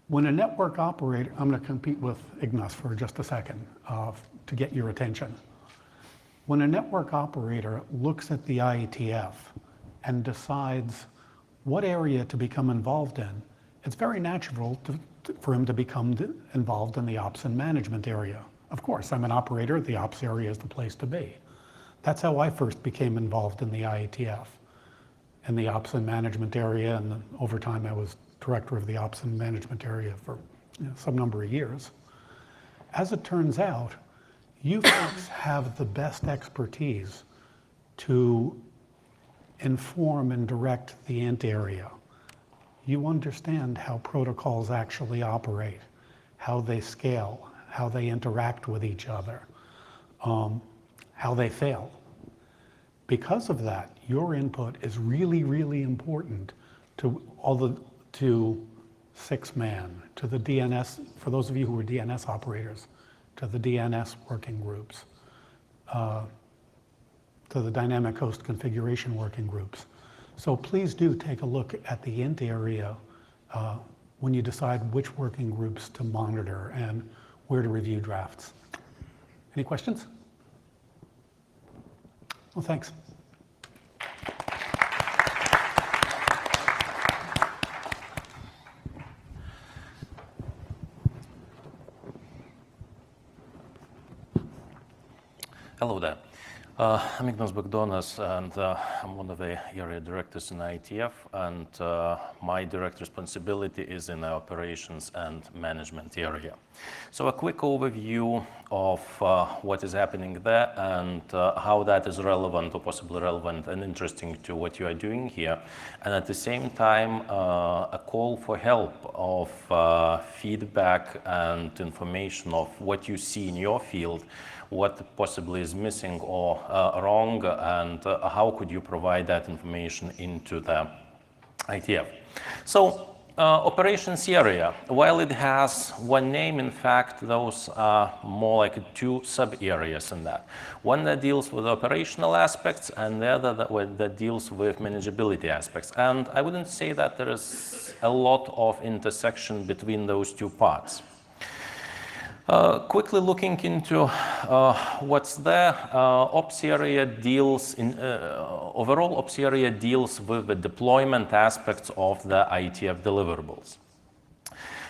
When a network operator, I'm going to compete with Ignace for just a second to get your attention. When a network operator looks at the IETF and decides what area to become involved in, it's very natural for him to become involved in the ops and management area. Of course, I'm an operator, the ops area is the place to be. That's how I first became involved in the IETF, in the ops and management area, and over time I was director of the ops and management area for some number of years. As it turns out, you folks have the best expertise to inform and direct the INT area. You understand how protocols actually operate, how they scale, how they interact with each other, how they fail. Because of that, your input is really, really important to to 6-man, to the DNS, for those of you who are DNS operators, to the DNS working groups, to the dynamic host configuration working groups. So please do take a look at the INT area when you decide which working groups to monitor and where to review drafts. Any questions? Well, thanks. Hello there. I'm Ignas Bagdonas, and I'm one of the area directors in IETF, and my direct responsibility is in the operations and management area. So a quick overview of what is happening there and how that is relevant or possibly relevant and interesting to what you are doing here, and at the same time a call for help of feedback and information of what you see in your field, what possibly is missing or wrong, and how could you provide that information into the IETF. So operations area, while it has one name, in fact, those are more like 2 sub-areas in that. One that deals with operational aspects and the other that deals with manageability aspects. And I wouldn't say that there is a lot of intersection between those 2 parts. Quickly looking into what's there, ops area deals in overall ops area deals with the deployment aspects of the IETF deliverables.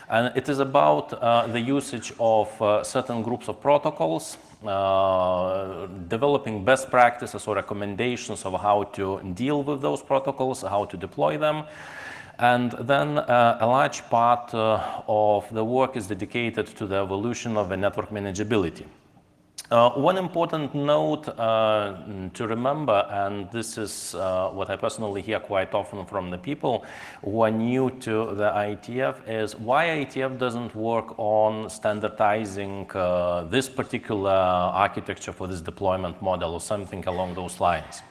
And it is about the usage of certain groups of protocols, developing best practices or recommendations of how to deal with those protocols, how to deploy them. And then a large part of the work is dedicated to the evolution of the network manageability. One important note to remember, and this is what I personally hear quite often from the people who are new to the IETF, is why IETF doesn't work on standardizing this particular architecture for this deployment model or something along those lines.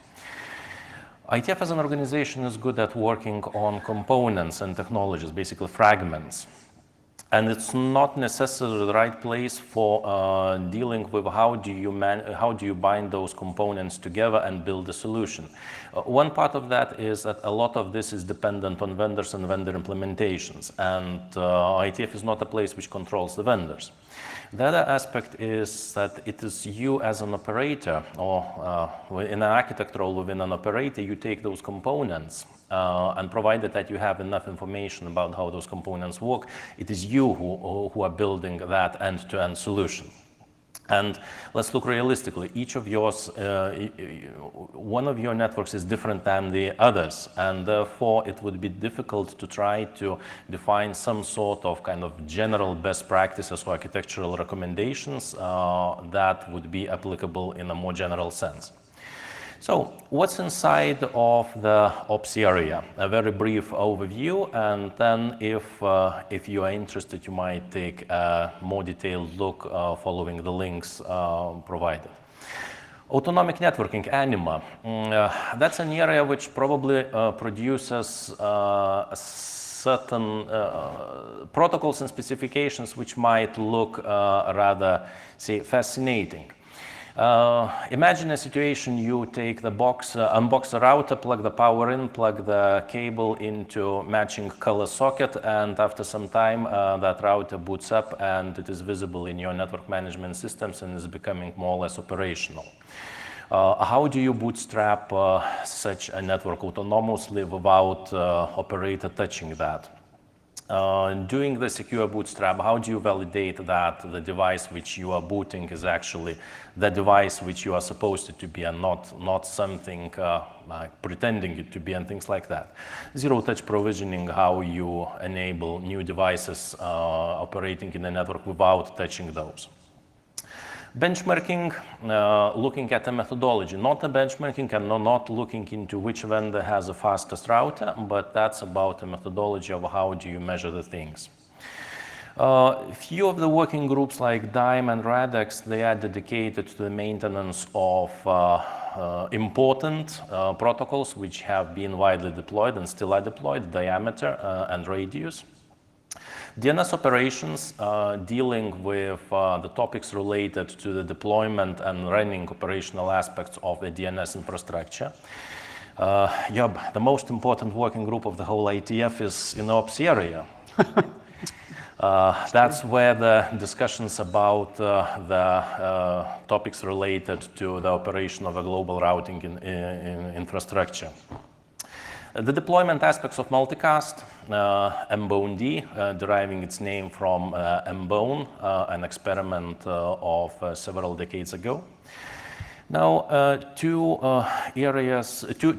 IETF as an organization is good at working on components and technologies, basically fragments. And it's not necessarily the right place for dealing with how do you bind those components together and build a solution. One part of that is that a lot of this is dependent on vendors and vendor implementations. And IETF is not a place which controls the vendors. The other aspect is that it is you as an operator, or in an architect role within an operator, you take those components and provided that you have enough information about how those components work, it is you who are building that end-to-end solution. And let's look realistically, each of yours, one of your networks is different than the others, and therefore it would be difficult to try to define some sort of kind of general best practices or architectural recommendations that would be applicable in a more general sense. So what's inside of the ops area? A very brief overview, and then if you are interested, you might take a more detailed look following the links provided. Autonomic networking, ANIMA, that's an area which probably produces certain protocols and specifications which might look rather, say, fascinating. Imagine a situation, you take the box, unbox the router, plug the power in, plug the cable into matching color socket, and after some time that router boots up and it is visible in your network management systems and is becoming more or less operational. How do you bootstrap such a network autonomously without operator touching that? Doing the secure bootstrap, how do you validate that the device which you are booting is actually the device which you are supposed it to be, and not something like pretending it to be, and things like that. Zero-touch provisioning, how you enable new devices operating in the network without touching those. Benchmarking, looking at the methodology, not the benchmarking and not looking into which vendor has the fastest router, but that's about the methodology of how do you measure the things. Few of the working groups like DIME and RADEX, they are dedicated to the maintenance of important protocols which have been widely deployed and still are deployed, diameter and radius. DNS operations, dealing with the topics related to the deployment and running operational aspects of the DNS infrastructure. The most important working group of the whole IETF is in the ops area. That's where the discussions about the topics related to the operation of a global routing in infrastructure. The deployment aspects of multicast, MBOND, deriving its name from MBONE, an experiment of several decades ago. Now, two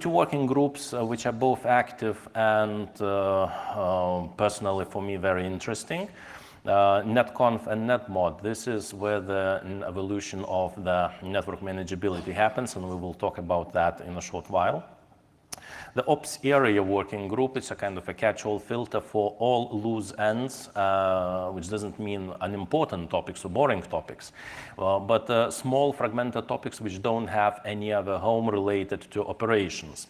working groups which are both active and personally for me very interesting. NetConf and NetMod. This is where the evolution of the network manageability happens, and we will talk about that in a short while. The ops area working group is a kind of a catch-all filter for all loose ends, which doesn't mean unimportant topics or boring topics, but small fragmented topics which don't have any other home related to operations.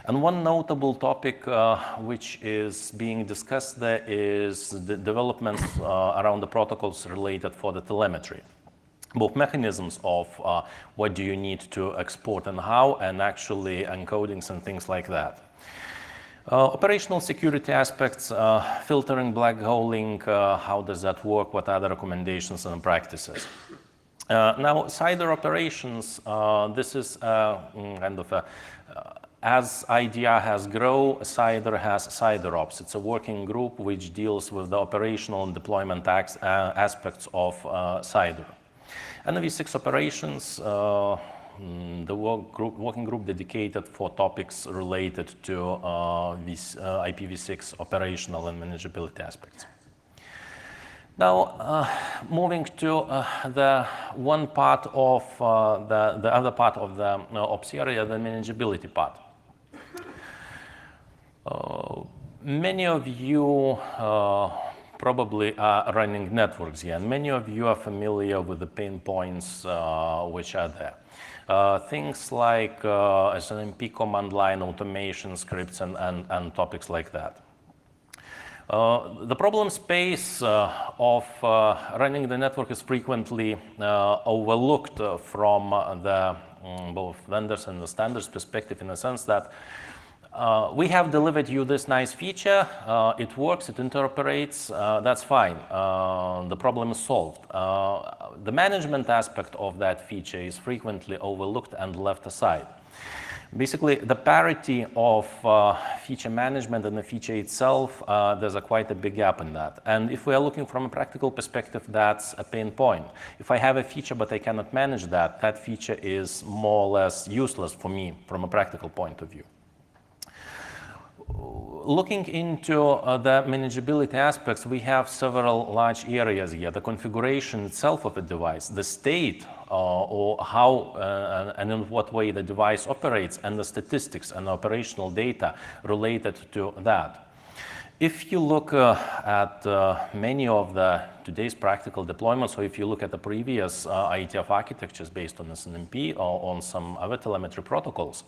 And one notable topic which is being discussed there is the developments around the protocols related for the telemetry. Both mechanisms of what do you need to export and how, and actually encodings and things like that. Operational security aspects, filtering, black holing, how does that work, what are the recommendations and practices. Now, CIDR operations, this is kind of a, as IDR has grown, CIDR has CIDR Ops. It's a working group which deals with the operational and deployment aspects of CIDR. And the V6 operations, the working group dedicated for topics related to IPv6 operational and manageability aspects. Now, moving to the one part of the other part of the ops area, the manageability part. Many of you probably are running networks here, and many of you are familiar with the pain points which are there. Things like SNMP command line automation scripts and topics like that. The problem space of running the network is frequently overlooked from the both vendors and the standards perspective, in the sense that we have delivered you this nice feature, it works, it interoperates, that's fine, the problem is solved. The management aspect of that feature is frequently overlooked and left aside. Basically, the parity of feature management and the feature itself, there's quite a big gap in that. And if we are looking from a practical perspective, that's a pain point. If I have a feature but I cannot manage that, that feature is more or less useless for me from a practical point of view. Looking into the manageability aspects, we have several large areas here. The configuration itself of a device, the state or how and in what way the device operates, and the statistics and operational data related to that. If you look at many of the today's practical deployments, or if you look at the previous IETF architectures based on SNMP or on some other telemetry protocols,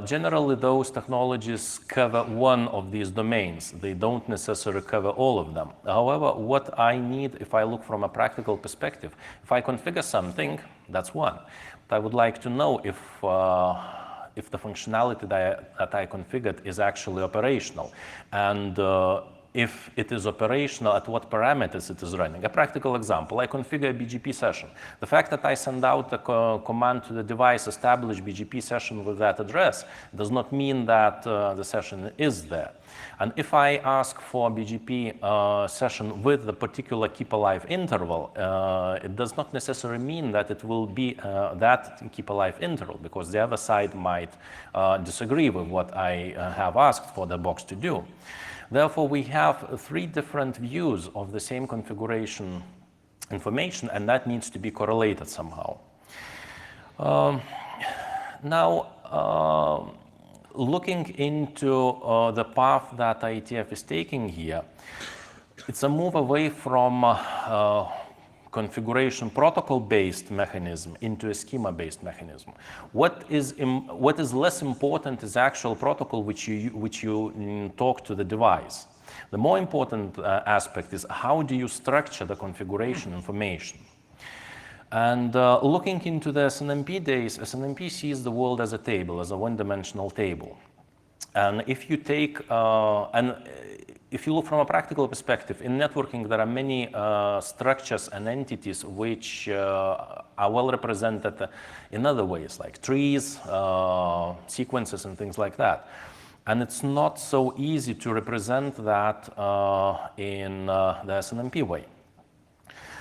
generally, those technologies cover one of these domains. They don't necessarily cover all of them. However, what I need, if I look from a practical perspective, if I configure something, that's one. But I would like to know if the functionality that I configured is actually operational. And if it is operational, at what parameters it is running. A practical example, I configure a BGP session. The fact that I send out the command to the device, establish BGP session with that address, does not mean that the session is there. And if I ask for a BGP session with the particular keep alive interval, it does not necessarily mean that it will be that keep alive interval, because the other side might disagree with what I have asked for the box to do. Therefore, we have 3 different views of the same configuration information, and that needs to be correlated somehow. Now, looking into the path that IETF is taking here, it's a move away from configuration protocol-based mechanism into a schema-based mechanism. What is less important is actual protocol which you talk to the device. The more important aspect is how do you structure the configuration information. And looking into the SNMP days, SNMP sees the world as a table, as a one-dimensional table. And if you take, if you look from a practical perspective, in networking there are many structures and entities which are well represented in other ways, like trees, sequences, and things like that. And it's not so easy to represent that in the SNMP way.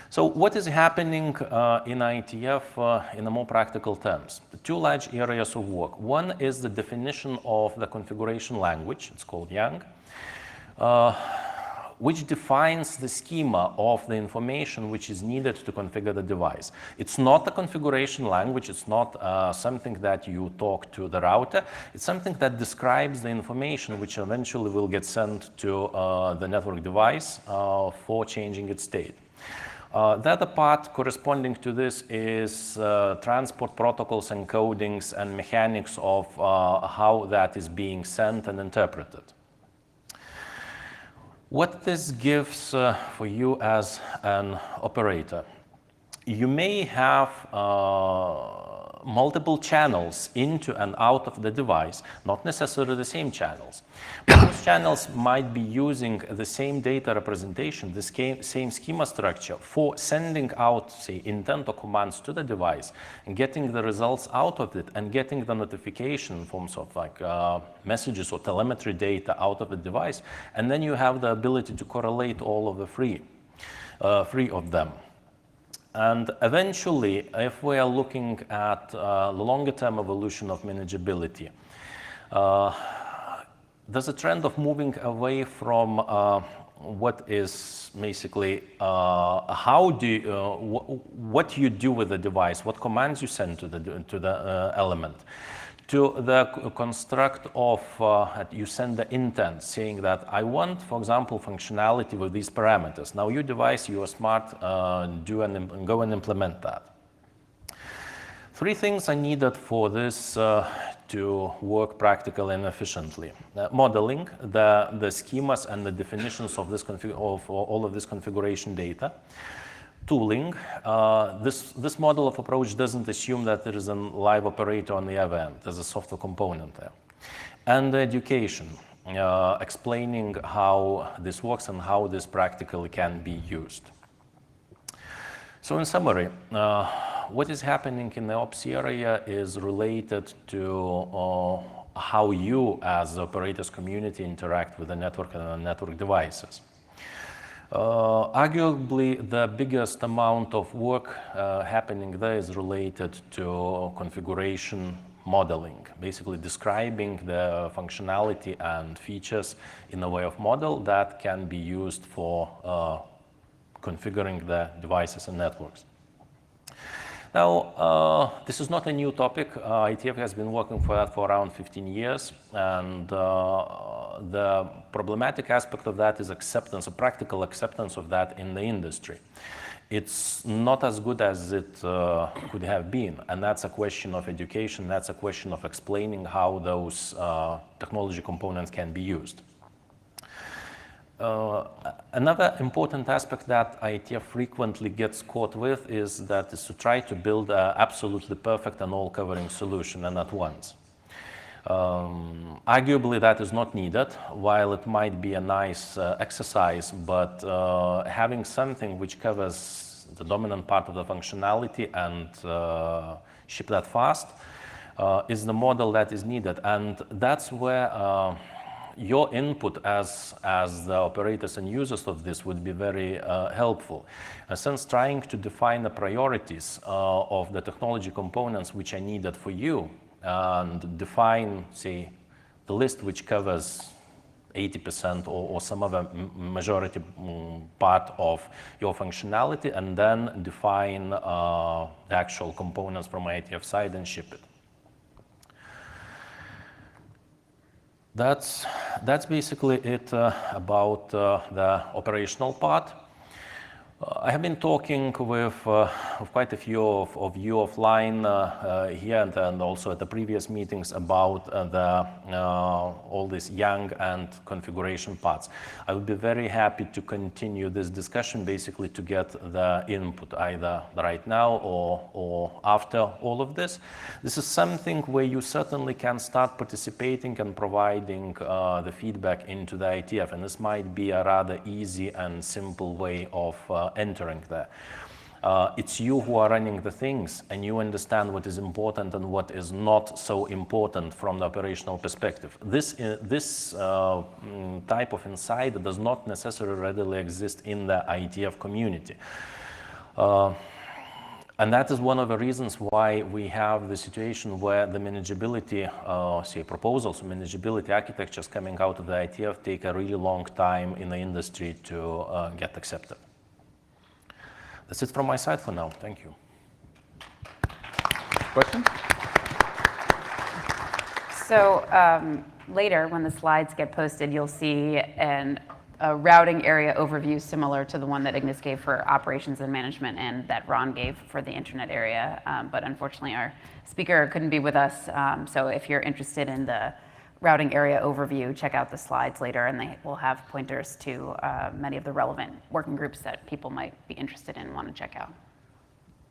So what is happening in IETF in a more practical terms? The 2 large areas of work. One is the definition of the configuration language, it's called YANG, which defines the schema of the information which is needed to configure the device. It's not a configuration language, it's not something that you talk to the router, it's something that describes the information which eventually will get sent to the network device for changing its state. The other part corresponding to this is transport protocols, encodings, and mechanics of how that is being sent and interpreted. What this gives for you as an operator, you may have multiple channels into and out of the device, not necessarily the same channels. But those channels might be using the same data representation, the same schema structure for sending out, say, intent or commands to the device, and getting the results out of it, and getting the notification in forms of like messages or telemetry data out of the device. And then you have the ability to correlate all of the three of them. And eventually, if we are looking at the longer-term evolution of manageability, there's a trend of moving away from what is basically what you do with the device, what commands you send to the element, to the construct of you send the intent saying that I want, for example, functionality with these parameters. Now your device, you are smart, go and implement that. 3 things are needed for this to work practically and efficiently. Modeling, the schemas and the definitions of all of this configuration data. Tooling, this model of approach doesn't assume that there is a live operator on the other end. There's a software component there. And education, explaining how this works and how this practically can be used. So in summary, what is happening in the ops area is related to how you as the operators community interact with the network and the network devices. Arguably, the biggest amount of work happening there is related to configuration modeling, basically describing the functionality and features in a way of model that can be used for configuring the devices and networks. Now, this is not a new topic. IETF has been working for that for around 15 years, and the problematic aspect of that is acceptance, a practical acceptance of that in the industry. It's not as good as it could have been, and that's a question of education, that's a question of explaining how those technology components can be used. Another important aspect that IETF frequently gets caught with is to try to build an absolutely perfect and all-covering solution and at once. Arguably, that is not needed, while it might be a nice exercise, but having something which covers the dominant part of the functionality and ship that fast is the model that is needed. And that's where your input as the operators and users of this would be very helpful. Since trying to define the priorities of the technology components which are needed for you, and define, say, the list which covers 80% or some other majority part of your functionality, and then define the actual components from IETF side and ship it. That's basically it about the operational part. I have been talking with quite a few of you offline here and also at the previous meetings about all these Yang and configuration parts. I would be very happy to continue this discussion, basically to get the input either right now or after all of this. This is something where you certainly can start participating and providing the feedback into the IETF, and this might be a rather easy and simple way of entering there. It's you who are running the things, and you understand what is important and what is not so important from the operational perspective. This type of insight does not necessarily readily exist in the IETF community. And that is one of the reasons why we have the situation where the manageability, say proposals, manageability architectures coming out of the IETF take a really long time in the industry to get accepted. That's it from my side for now. Thank you. Questions? So later, when the slides get posted, you'll see a routing area overview similar to the one that Ignis gave for operations and management and that Ron gave for the internet area. But unfortunately, our speaker couldn't be with us. So if you're interested in the routing area overview, check out the slides later, and they will have pointers to many of the relevant working groups that people might be interested in and want to check out.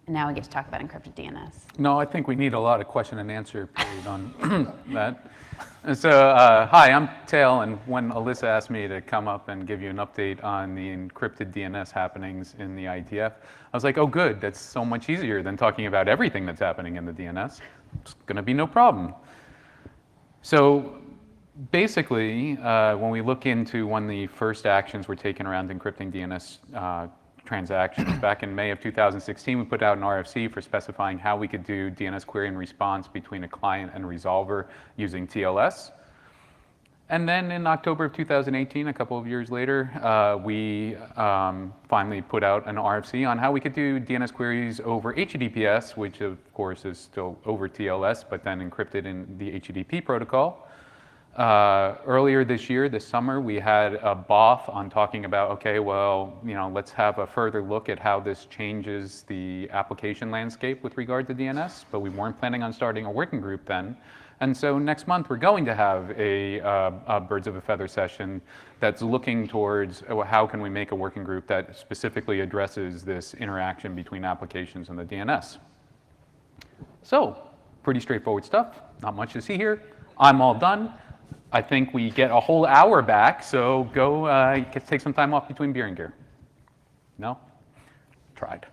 And now we get to talk about encrypted DNS. No, I think we need a lot of question and answer period on that. And so, hi, I'm Tail, and when Alyssa asked me to come up and give you an update on the encrypted DNS happenings in the IETF, I was like, oh good, that's so much easier than talking about everything that's happening in the DNS. It's gonna be no problem. So basically, when we look into when the first actions were taken around encrypting DNS transactions, back in May of 2016, we put out an RFC for specifying how we could do DNS query and response between a client and resolver using TLS. And then in October of 2018, a couple of years later, we finally put out an RFC on how we could do DNS queries over HTTPS, which of course is still over TLS, but then encrypted in the HTTP protocol. Earlier this year, this summer, we had a BOF on talking about, okay, well, you know, let's have a further look at how this changes the application landscape with regard to DNS, but we weren't planning on starting a working group then. And so next month, we're going to have a Birds of a Feather session that's looking towards how can we make a working group that specifically addresses this interaction between applications and the DNS. So, pretty straightforward stuff, not much to see here. I'm all done. I think we get a whole hour back, so go take some time off between beer and gear. No? Tried.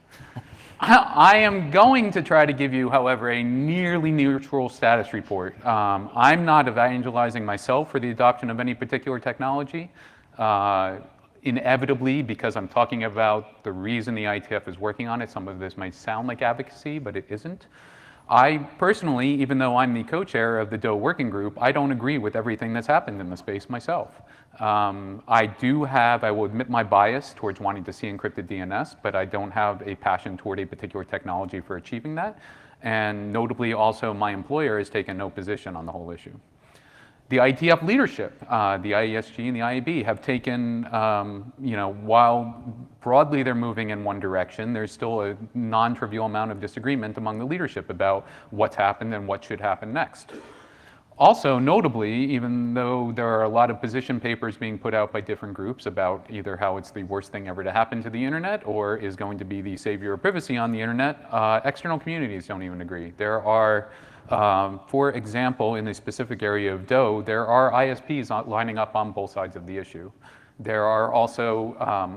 I am going to try to give you, however, a nearly neutral status report. I'm not evangelizing myself for the adoption of any particular technology. Inevitably, because I'm talking about the reason the IETF is working on it, some of this might sound like advocacy, but it isn't. I personally, even though I'm the co-chair of the DOE working group, I don't agree with everything that's happened in the space myself. I will admit my bias towards wanting to see encrypted DNS, but I don't have a passion toward a particular technology for achieving that. And notably also, my employer has taken no position on the whole issue. The IETF leadership, the IESG and the IAB have taken, while broadly they're moving in one direction, there's still a non-trivial amount of disagreement among the leadership about what's happened and what should happen next. Also, notably, even though there are a lot of position papers being put out by different groups about either how it's the worst thing ever to happen to the internet or is going to be the savior of privacy on the internet, external communities don't even agree. There are For example, in the specific area of DOE, there are ISPs lining up on both sides of the issue. There are also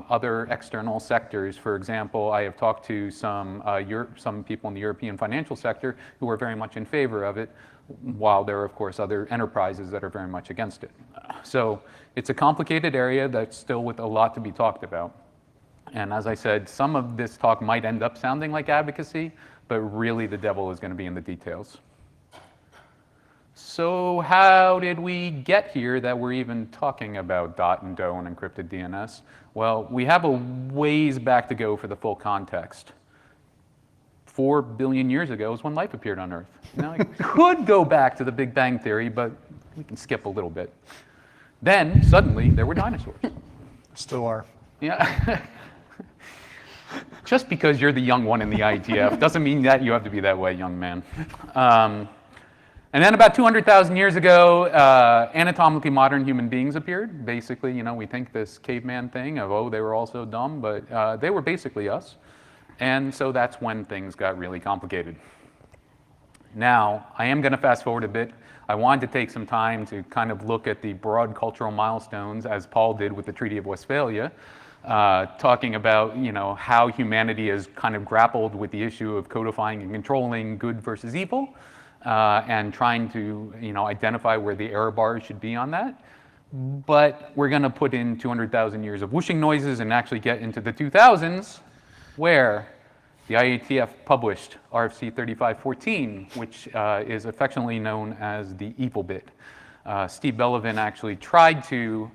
other external sectors. For example, I have talked to some people in the European financial sector who are very much in favor of it, while there are, of course, other enterprises that are very much against it. So it's a complicated area that's still with a lot to be talked about. And as I said, some of this talk might end up sounding like advocacy, but really the devil is going to be in the details. So how did we get here that we're even talking about DOT and DOE and encrypted DNS? Well, we have a ways back to go for the full context. 4 billion years ago is when life appeared on Earth. Now, I could go back to the Big Bang Theory, but we can skip a little bit. Then, suddenly, there were dinosaurs. Still are. Yeah. Just because you're the young one in the IETF doesn't mean that you have to be that way, young man. And then about 200,000 years ago, anatomically modern human beings appeared. Basically, you know, we think this caveman thing of, oh, they were all so dumb, but they were basically us. And so that's when things got really complicated. Now, I am going to fast forward a bit. I wanted to take some time to kind of look at the broad cultural milestones, as Paul did with the Treaty of Westphalia, talking about, you know, how humanity has kind of grappled with the issue of codifying and controlling good versus evil, and trying to, you know, identify where the error bars should be on that. But we're going to put in 200,000 years of whooshing noises and actually get into the 2000s, where the IETF published RFC 3514, which is affectionately known as the evil bit. Steve Bellevin actually tried to,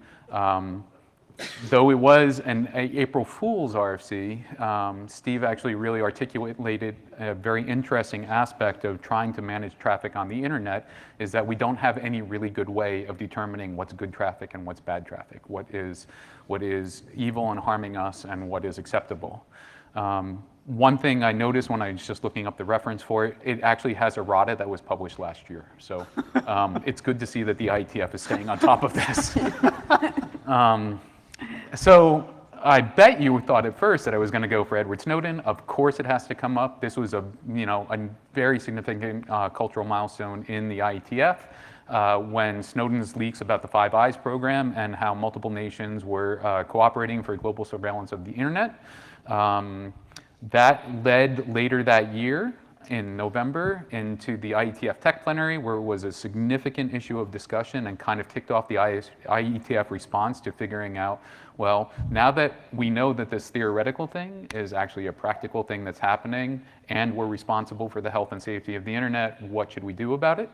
though it was an April Fool's RFC, Steve actually really articulated a very interesting aspect of trying to manage traffic on the internet, is that we don't have any really good way of determining what's good traffic and what's bad traffic, what is evil and harming us and what is acceptable. One thing I noticed when I was just looking up the reference for it, it actually has errata that was published last year. So it's good to see that the IETF is staying on top of this. So I bet you thought at first that I was going to go for Edward Snowden. Of course it has to come up. This was a very significant cultural milestone in the IETF. When Snowden's leaks about the Five Eyes program and how multiple nations were cooperating for global surveillance of the internet. That led later that year, in November, into the IETF Tech Plenary, where it was a significant issue of discussion and kind of kicked off the IETF response to figuring out, well, now that we know that this theoretical thing is actually a practical thing that's happening, and we're responsible for the health and safety of the internet, what should we do about it?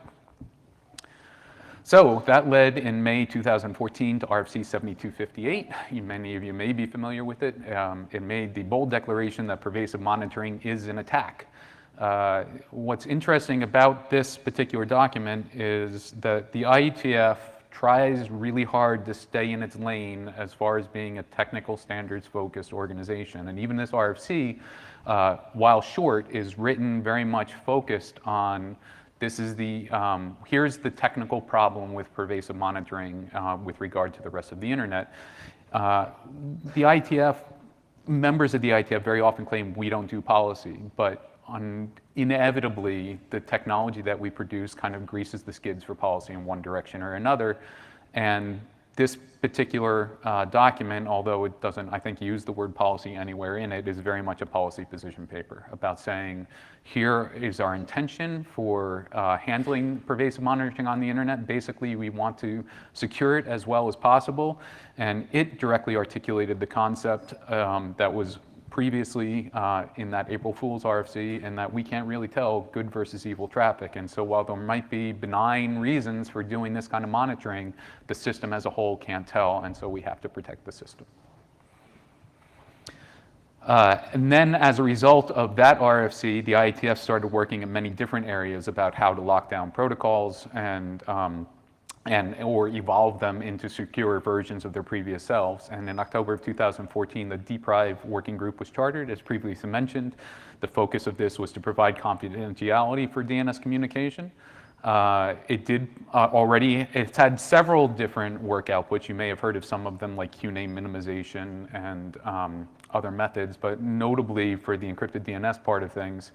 So that led in May 2014 to RFC 7258. Many of you may be familiar with it. It made the bold declaration that pervasive monitoring is an attack. What's interesting about this particular document is that the IETF tries really hard to stay in its lane as far as being a technical standards-focused organization. And even this RFC, while short, is written very much focused on this is the, here's the technical problem with pervasive monitoring with regard to the rest of the internet. The IETF, members of the IETF very often claim we don't do policy, but inevitably the technology that we produce kind of greases the skids for policy in one direction or another. And this particular document, although it doesn't, I think, use the word policy anywhere in it, is very much a policy position paper about saying, here is our intention for handling pervasive monitoring on the internet. Basically, we want to secure it as well as possible. And it directly articulated the concept that was previously in that April Fool's RFC, and that we can't really tell good versus evil traffic. And so while there might be benign reasons for doing this kind of monitoring, the system as a whole can't tell, and so we have to protect the system. And then as a result of that RFC, the IETF started working in many different areas about how to lock down protocols and or evolve them into secure versions of their previous selves. And in October of 2014, the DPRIVE working group was chartered, as previously mentioned. The focus of this was to provide confidentiality for DNS communication. It did already, it's had several different work outputs. You may have heard of some of them, like QNAME minimization and other methods, but notably for the encrypted DNS part of things,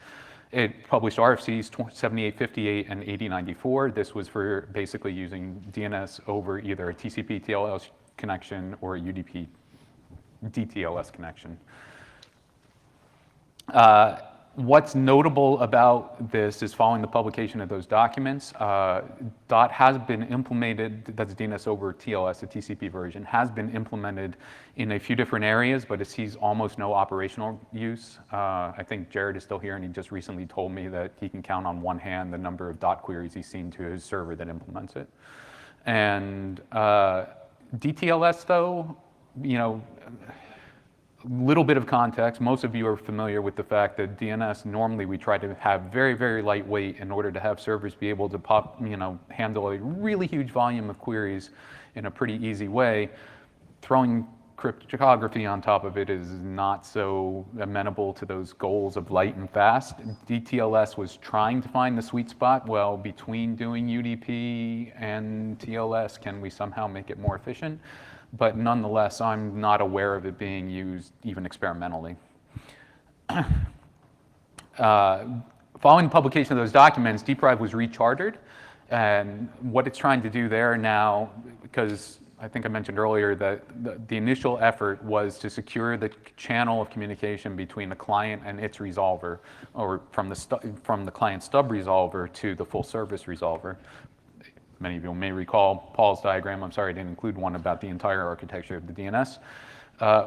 It published RFCs 7858 and 8094. This was for basically using DNS over either a TCP TLS connection or a UDP DTLS connection. What's notable about this is following the publication of those documents, DOT has been implemented, that's DNS over TLS, the TCP version, has been implemented in a few different areas, but it sees almost no operational use. I think Jared is still here, and he just recently told me that he can count on one hand the number of DOT queries he's seen to his server that implements it. And DTLS, though, you know, little bit of context. Most of you are familiar with the fact that DNS, normally we try to have very, very lightweight in order to have servers be able to handle a really huge volume of queries in a pretty easy way. Throwing cryptography on top of it is not so amenable to those goals of light and fast. DTLS was trying to find the sweet spot. Well, between doing UDP and TLS, can we somehow make it more efficient? But nonetheless, I'm not aware of it being used even experimentally. Following the publication of those documents, DeepDrive was rechartered, and what it's trying to do there now, because I think I mentioned earlier that the initial effort was to secure the channel of communication between the client and its resolver, or from the client stub resolver to the full service resolver. Many of you may recall Paul's diagram. I'm sorry I didn't include one about the entire architecture of the DNS.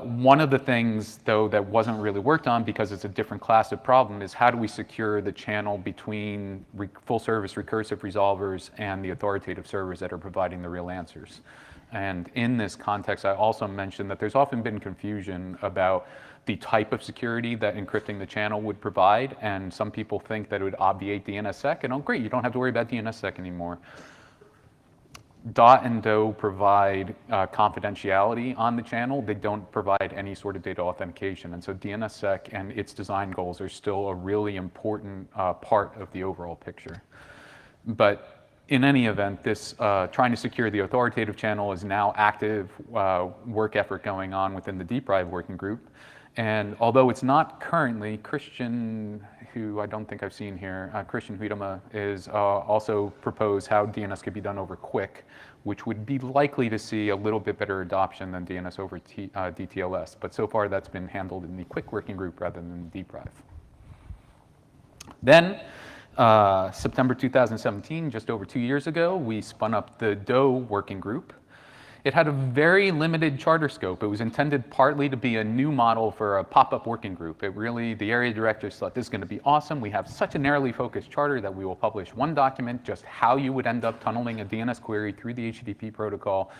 One of the things, though, that wasn't really worked on because it's a different class of problem is how do we secure the channel between full service recursive resolvers and the authoritative servers that are providing the real answers. And in this context, I also mentioned that there's often been confusion about the type of security that encrypting the channel would provide, and some people think that it would obviate DNSSEC, and oh great, you don't have to worry about DNSSEC anymore. DOT and DOE provide confidentiality on the channel. They don't provide any sort of data authentication. And so DNSSEC and its design goals are still a really important part of the overall picture. But in any event, this trying to secure the authoritative channel is now active work effort going on within the DeepDrive working group. And although it's not currently, Christian, who I don't think I've seen here, Christian Huitema is also proposed how DNS could be done over QUIC, which would be likely to see a little bit better adoption than DNS over DTLS. But so far that's been handled in the QUIC working group rather than DeepDrive. Then, September 2017, just over 2 years ago, we spun up the DOE working group. It had a very limited charter scope. It was intended partly to be a new model for a pop-up working group. It really, the area directors thought this is going to be awesome. We have such a narrowly focused charter that we will publish one document, just how you would end up tunneling a DNS query through the HTTP protocol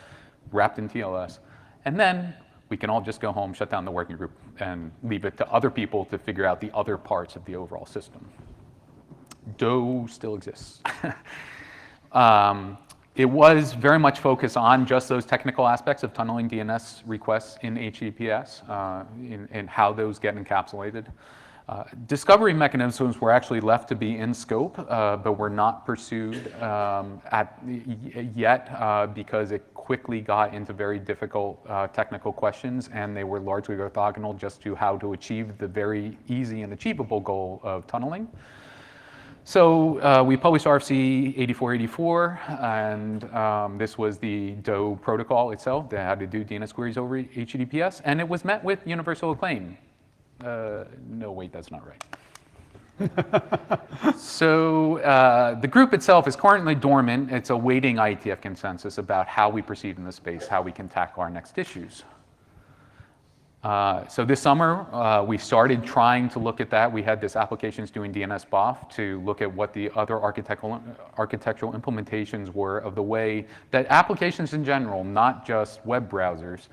wrapped in TLS. And then we can all just go home, shut down the working group, and leave it to other people to figure out the other parts of the overall system. DOE still exists. It was very much focused on just those technical aspects of tunneling DNS requests in HTTPS and how those get encapsulated. Discovery mechanisms were actually left to be in scope, but were not pursued yet because it quickly got into very difficult technical questions, and they were largely orthogonal just to how to achieve the very easy and achievable goal of tunneling. So we published RFC 8484, and this was the DOE protocol itself that had to do DNS queries over HTTPS, and it was met with universal acclaim. No, wait, that's not right. So the group itself is currently dormant. It's awaiting IETF consensus about how we proceed in the space, how we can tackle our next issues. So this summer, we started trying to look at that. We had this applications doing DNSBOF to look at what the other architectural implementations were of the way that applications in general, not just web browsers,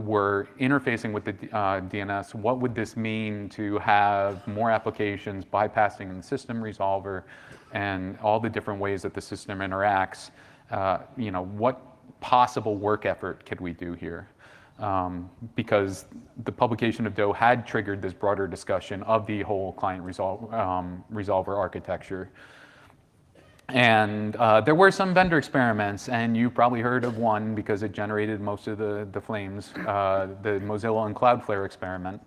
were interfacing with the DNS. What would this mean to have more applications bypassing the system resolver and all the different ways that the system interacts? What possible work effort could we do here? Because the publication of DOE had triggered this broader discussion of the whole client resolver architecture. And there were some vendor experiments, and you probably heard of one because it generated most of the flames, the Mozilla and Cloudflare experiment.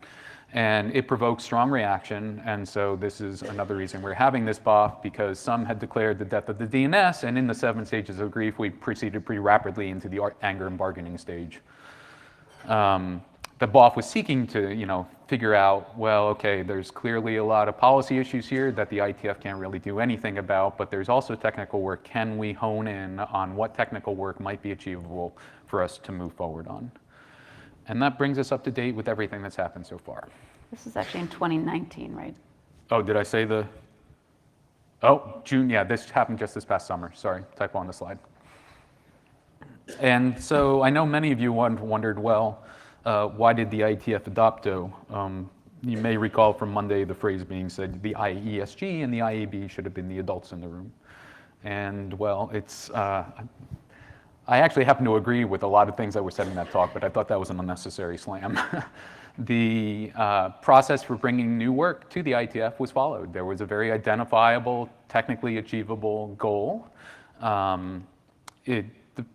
And it provoked strong reaction, and so this is another reason we're having this BOF, because some had declared the death of the DNS, and in the 7 stages of grief, we proceeded pretty rapidly into the anger and bargaining stage. The BOF was seeking to, figure out, well, okay, there's clearly a lot of policy issues here that the IETF can't really do anything about, but there's also technical work. Can we hone in on what technical work might be achievable for us to move forward on? And that brings us up to date with everything that's happened so far. This is actually in 2019, right? Oh, did I say the? Oh, June, yeah, this happened just this past summer. Sorry, typo on the slide. And so I know many of you wondered, well, why did the IETF adopt DOE? You may recall from Monday the phrase being said, the IESG and the IAB should have been the adults in the room. And well, I actually happen to agree with a lot of things that were said in that talk, but I thought that was an unnecessary slam. The process for bringing new work to the IETF was followed. There was a very identifiable, technically achievable goal.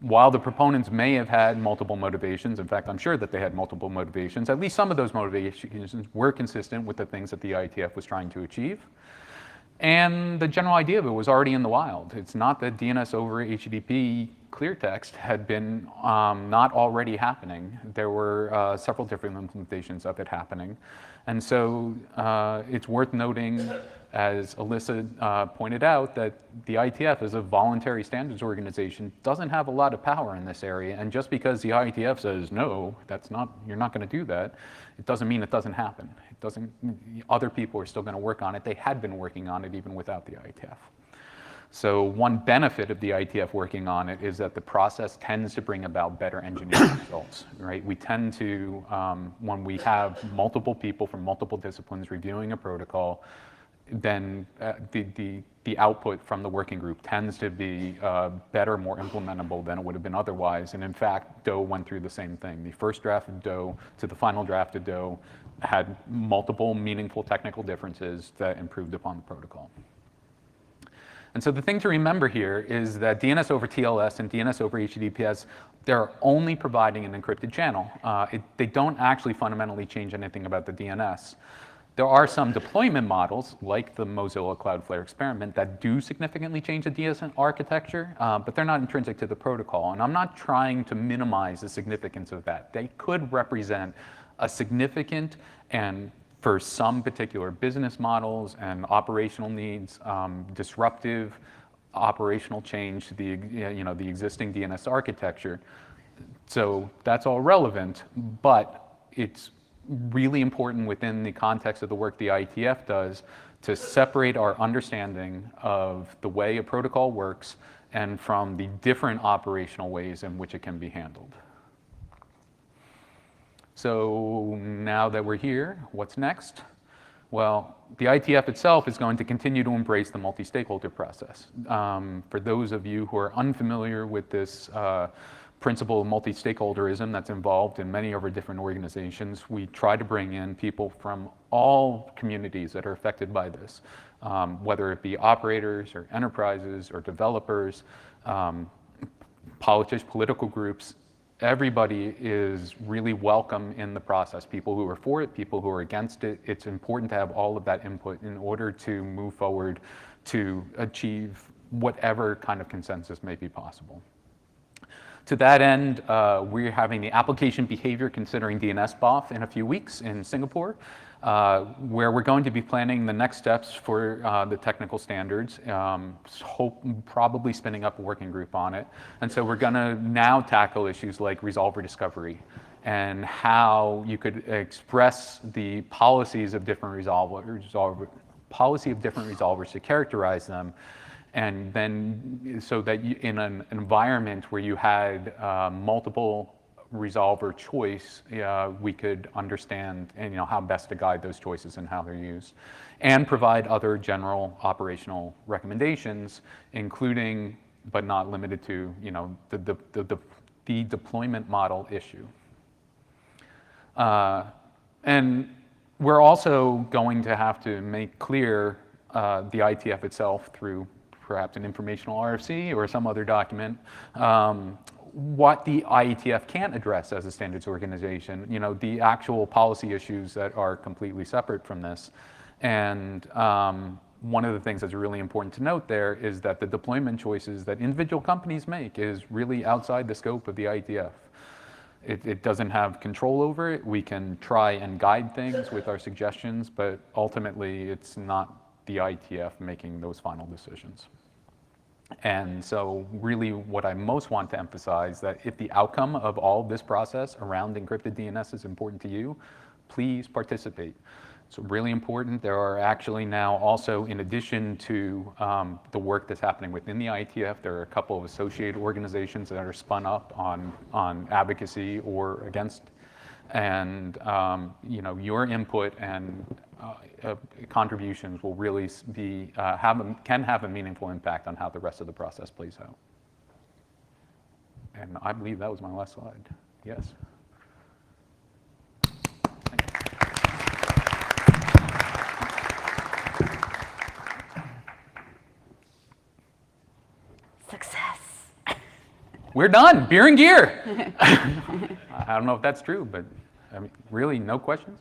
While the proponents may have had multiple motivations, in fact, I'm sure that they had multiple motivations, at least some of those motivations were consistent with the things that the IETF was trying to achieve. And the general idea of it was already in the wild. It's not that DNS over HTTP clear text had been not already happening. There were several different implementations of it happening. And so it's worth noting, as Alyssa pointed out, that the IETF as a voluntary standards organization doesn't have a lot of power in this area. And just because the IETF says, no, you're not going to do that, it doesn't mean it doesn't happen. Other people are still going to work on it. They had been working on it even without the IETF. So one benefit of the IETF working on it is that the process tends to bring about better engineering results, right? We tend to, when we have multiple people from multiple disciplines reviewing a protocol, then the output from the working group tends to be better, more implementable than it would have been otherwise. And in fact, DOE went through the same thing. The first draft of DOE to the final draft of DOE had multiple meaningful technical differences that improved upon the protocol. And so the thing to remember here is that DNS over TLS and DNS over HTTPS, they're only providing an encrypted channel. They don't actually fundamentally change anything about the DNS. There are some deployment models, like the Mozilla Cloudflare experiment, that do significantly change the DNS architecture, but they're not intrinsic to the protocol. And I'm not trying to minimize the significance of that. They could represent a significant, and for some particular business models and operational needs, disruptive operational change to the existing DNS architecture. So that's all relevant, but it's really important within the context of the work the IETF does to separate our understanding of the way a protocol works and from the different operational ways in which it can be handled. So now that we're here, what's next? Well, the IETF itself is going to continue to embrace the multi-stakeholder process. For those of you who are unfamiliar with this principle of multi-stakeholderism that's involved in many of our different organizations, we try to bring in people from all communities that are affected by this, whether it be operators or enterprises or developers, political groups. Everybody is really welcome in the process. People who are for it, people who are against it. It's important to have all of that input in order to move forward to achieve whatever kind of consensus may be possible. To that end, we're having the application behavior considering DNS BOF in a few weeks in Singapore, where we're going to be planning the next steps for the technical standards, probably spinning up a working group on it. And so we're going to now tackle issues like resolver discovery and how you could express the policies of different resolvers to characterize them. And then so that in an environment where you had multiple resolver choice, we could understand how best to guide those choices and how they're used, and provide other general operational recommendations, including but not limited to the deployment model issue. And we're also going to have to make clear the IETF itself through perhaps an informational RFC or some other document, what the IETF can't address as a standards organization, the actual policy issues that are completely separate from this. And one of the things that's really important to note there is that the deployment choices that individual companies make is really outside the scope of the IETF. It doesn't have control over it. We can try and guide things with our suggestions, but ultimately it's not the IETF making those final decisions. And so really what I most want to emphasize that if the outcome of all this process around encrypted DNS is important to you, please participate. So really important. There are actually now also, in addition to the work that's happening within the IETF, there are a couple of associated organizations that are spun up on advocacy or against. And your input and contributions will really be can have a meaningful impact on how the rest of the process plays out. And I believe that was my last slide. Yes. Success. We're done. Beer and gear. I don't know if that's true, but I mean, really, no questions?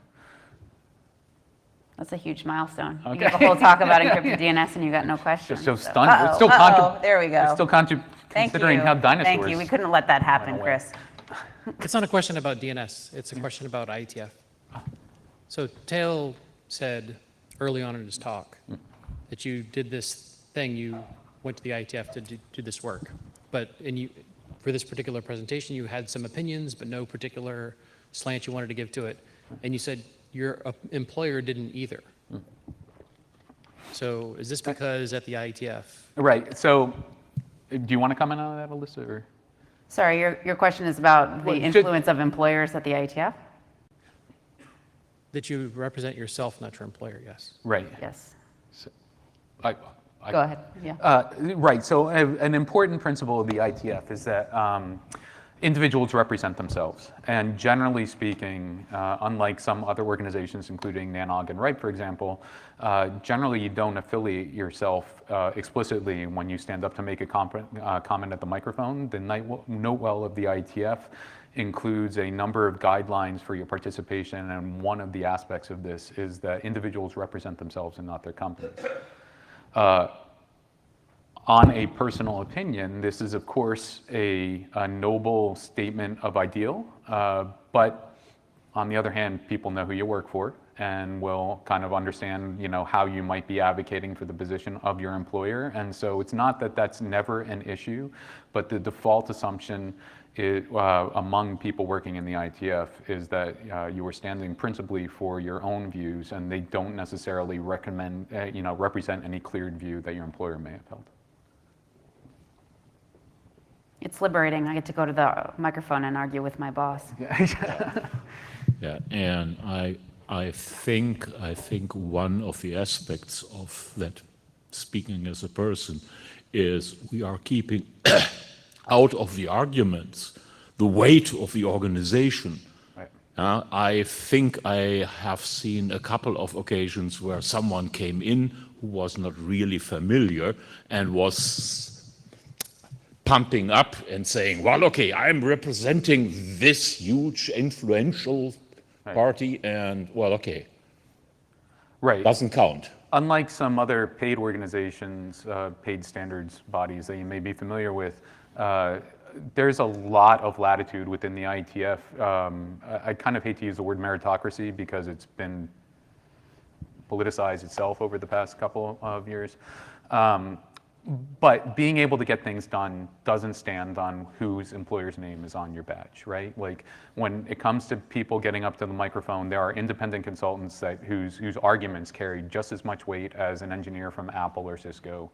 That's a huge milestone. You Okay. gave a whole talk about encrypted DNS and you got no questions. Just so so- stunned. Uh-oh, We're still uh-oh, there we go. We're still Thank considering you. how dinosaurs. Thank you. We couldn't let that happen, went away. Chris. It's not a question about DNS, it's a question about IETF. So Tail said early on in his talk that you did this thing, you went to the IETF to do this work. But for this particular presentation, you had some opinions, but no particular slant you wanted to give to it. And you said your employer didn't either. So is this because at the IETF? Right. So, do you want to comment on that, Alyssa? Or? Sorry, your question is about the Well, influence of employers at the IETF? That you represent yourself, not your employer, yes. Right. Yes. So, Go ahead. Yeah. Right. So, an important principle of the IETF is that individuals represent themselves. And generally speaking, unlike some other organizations, including NANOG and RIPE, for example, generally you don't affiliate yourself explicitly when you stand up to make a comment at the microphone. The note well of the IETF includes a number of guidelines for your participation, and one of the aspects of this is that individuals represent themselves and not their companies. On a personal opinion, this is of course a noble statement of ideal, but on the other hand, people know who you work for and will kind of understand, how you might be advocating for the position of your employer. And so it's not that that's never an issue, but the default assumption among people working in the IETF is that you are standing principally for your own views, and they don't necessarily represent any cleared view that your employer may have held. It's liberating. I get to go to the microphone and argue with my boss. Yeah, and I think one of the aspects of that, speaking as a person, is we are keeping out of the arguments the weight of the organization. Right. I think I have seen a couple of occasions where someone came in who was not really familiar and was pumping up and saying, well, okay, I'm representing this huge influential party, and well, okay, Right. doesn't count. Unlike some other paid organizations, paid standards bodies that you may be familiar with, there's a lot of latitude within the IETF. I kind of hate to use the word meritocracy because it's been politicized itself over the past couple of years. But being able to get things done doesn't stand on whose employer's name is on your badge, right? Like when it comes to people getting up to the microphone, there are independent consultants whose arguments carry just as much weight as an engineer from Apple or Cisco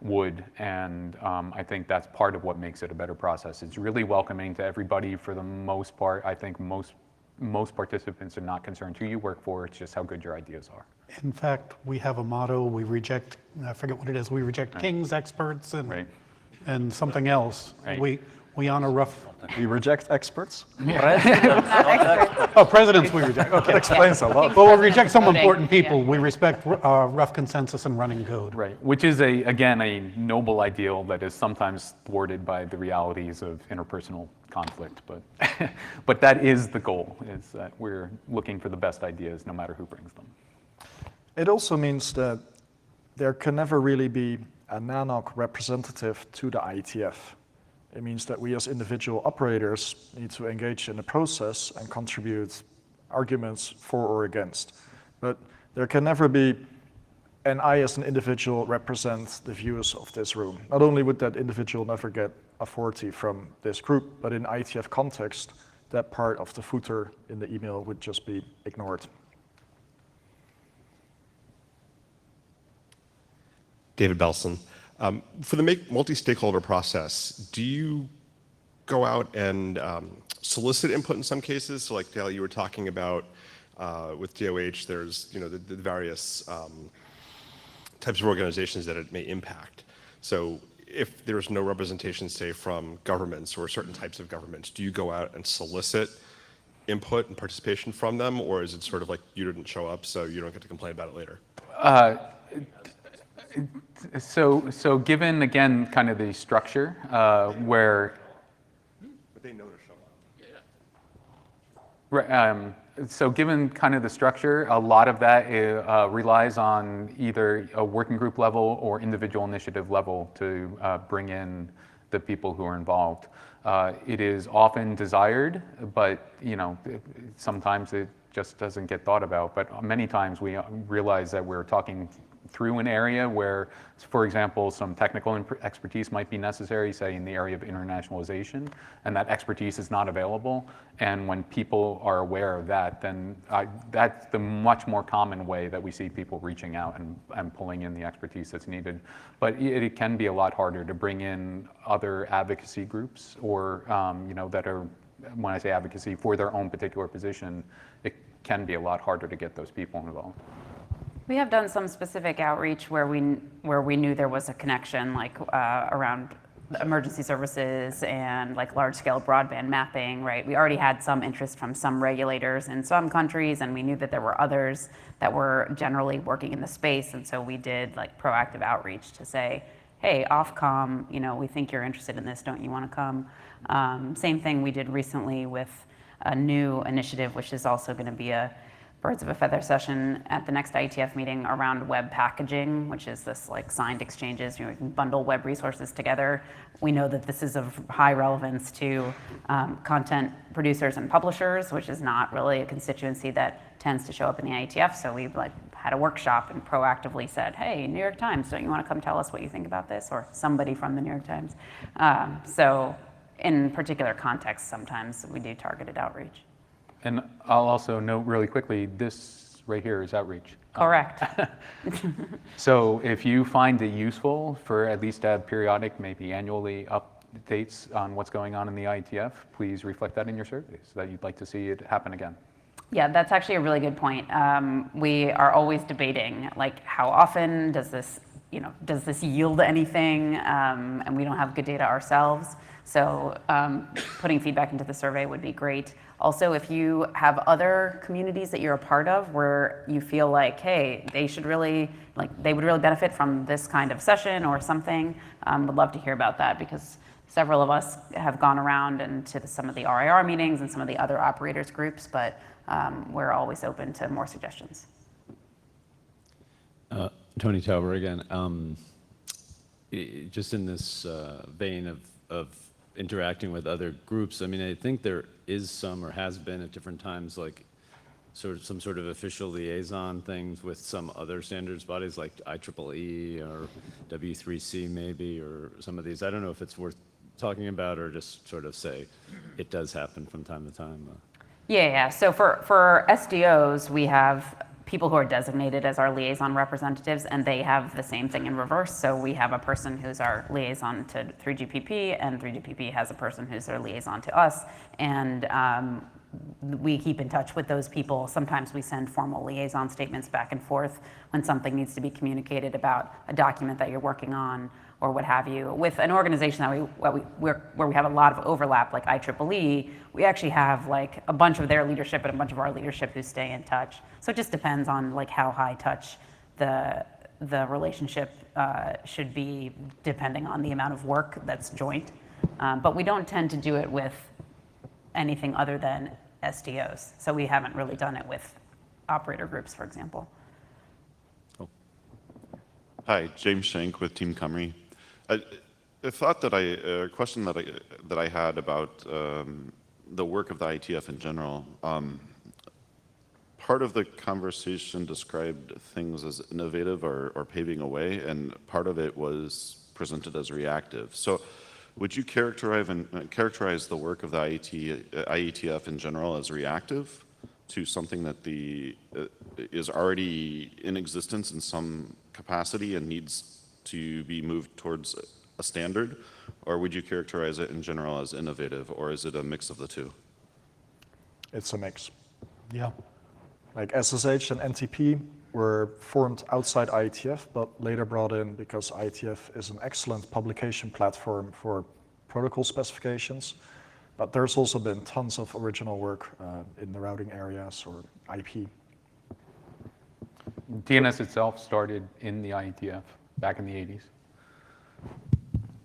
would. And I think that's part of what makes it a better process. It's really welcoming to everybody for the most part. I think most participants are not concerned who you work for, it's just how good your ideas are. In fact, we have a motto, we reject, I forget what it is, we reject kings, experts, and something else. Right. We We honor rough. We reject experts. Oh, presidents we reject. Okay. That explains a lot. Well, we reject some Voting, important yeah. people. We respect rough consensus and running code. Right, which is again a noble ideal that is sometimes thwarted by the realities of interpersonal conflict. But but that is the goal: is that we're looking for the best ideas, no matter who brings them. It also means that there can never really be a NANOG representative to the IETF. It means that we as individual operators need to engage in the process and contribute arguments for or against. But there can never be, and I as an individual represent the views of this room. Not only would that individual never get authority from this group, but in IETF context, that part of the footer in the email would just be ignored. David Belson. For the multi-stakeholder process, do you go out and solicit input in some cases? So like Dale, you were talking about with DOH, there's the various types of organizations that it may impact. So if there's no representation, say, from governments or certain types of governments, do you go out and solicit input and participation from them, or is it sort of like you didn't show up, so you don't get to complain about it later? So given, again, kind of the structure where... But they know to show up. Right, so given kind of the structure, a lot of that relies on either a working group level or individual initiative level to bring in the people who are involved. It is often desired, but sometimes it just doesn't get thought about. But many times we realize that we're talking through an area where, for example, some technical expertise might be necessary, say in the area of internationalization, and that expertise is not available. And when people are aware of that, then that's the much more common way that we see people reaching out and pulling in the expertise that's needed. But it can be a lot harder to bring in other advocacy groups or, that are, when I say advocacy, for their own particular position, it can be a lot harder to get those people involved. We have done some specific outreach where we knew there was a connection, like around emergency services and like large-scale broadband mapping, right? We already had some interest from some regulators in some countries, and we knew that there were others that were generally working in the space, and so we did like proactive outreach to say, hey, Ofcom, we think you're interested in this, don't you want to come? Same thing we did recently with a new initiative, which is also going to be a birds of a feather session at the next IETF meeting around web packaging, which is this like signed exchanges, you can bundle web resources together. We know that this is of high relevance to content producers and publishers, which is not really a constituency that tends to show up in the IETF. So we had a workshop and proactively said, hey, New York Times, don't you want to come tell us what you think about this? Or somebody from the New York Times. So in particular contexts, sometimes we do targeted outreach. And I'll also note really quickly, this right here is outreach. Correct. So if you find it useful for at least to have periodic, maybe annually updates on what's going on in the IETF, please reflect that in your surveys, that you'd like to see it happen again. Yeah, that's actually a really good point. We are always debating, like, how often does this yield anything? And we don't have good data ourselves. So putting feedback into the survey would be great. Also, if you have other communities that you're a part of where you feel like, hey, they would really benefit from this kind of session or something, would love to hear about that, because several of us have gone around and to some of the RIR meetings and some of the other operators groups, but we're always open to more suggestions. Tony Tauber again. Just in this vein of interacting with other groups, I mean, I think there is some, or has been at different times, like some sort of official liaison things with some other standards bodies like IEEE or W3C maybe, or some of these. I don't know if it's worth talking about, or just sort of say it does happen from time to time. Yeah. So for SDOs, we have people who are designated as our liaison representatives, and they have the same thing in reverse. So we have a person who's our liaison to 3GPP, and 3GPP has a person who's their liaison to us. And we keep in touch with those people. Sometimes we send formal liaison statements back and forth when something needs to be communicated about a document that you're working on, or what have you. With an organization that where we have a lot of overlap, like IEEE, we actually have like a bunch of their leadership and a bunch of our leadership who stay in touch. So it just depends on like how high touch the relationship should be, depending on the amount of work that's joint. But we don't tend to do it with anything other than SDOs. So we haven't really done it with operator groups, for example. Hi, James Shank with Team Cymru. A question that I had about the work of the IETF in general. Part of the conversation described things as innovative or paving a way, and part of it was presented as reactive. So would you characterize the work of the IETF in general as reactive to something that is already in existence in some capacity and needs to be moved towards a standard? Or would you characterize it in general as innovative, or is it a mix of the two? It's a mix. Yeah. Like SSH and NTP were formed outside IETF, but later brought in because IETF is an excellent publication platform for protocol specifications. But there's also been tons of original work in the routing areas or IP. DNS itself started in the IETF back in the 80s.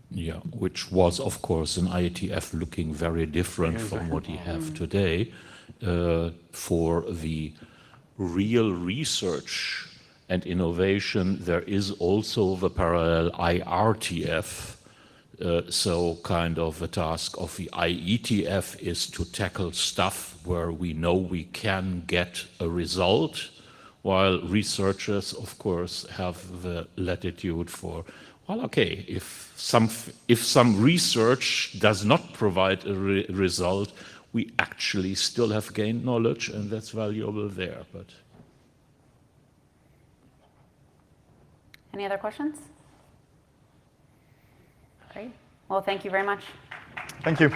Yeah, which was, of course, an IETF looking very different from what we have today. For the real research and innovation, there is also the parallel IRTF. So kind of the task of the IETF is to tackle stuff where we know we can get a result, while researchers, of course, have the latitude for, well, okay, if some research does not provide a result, we actually still have gained knowledge, and that's valuable there. But Any other questions? Great. Well, thank you very much. Thank you.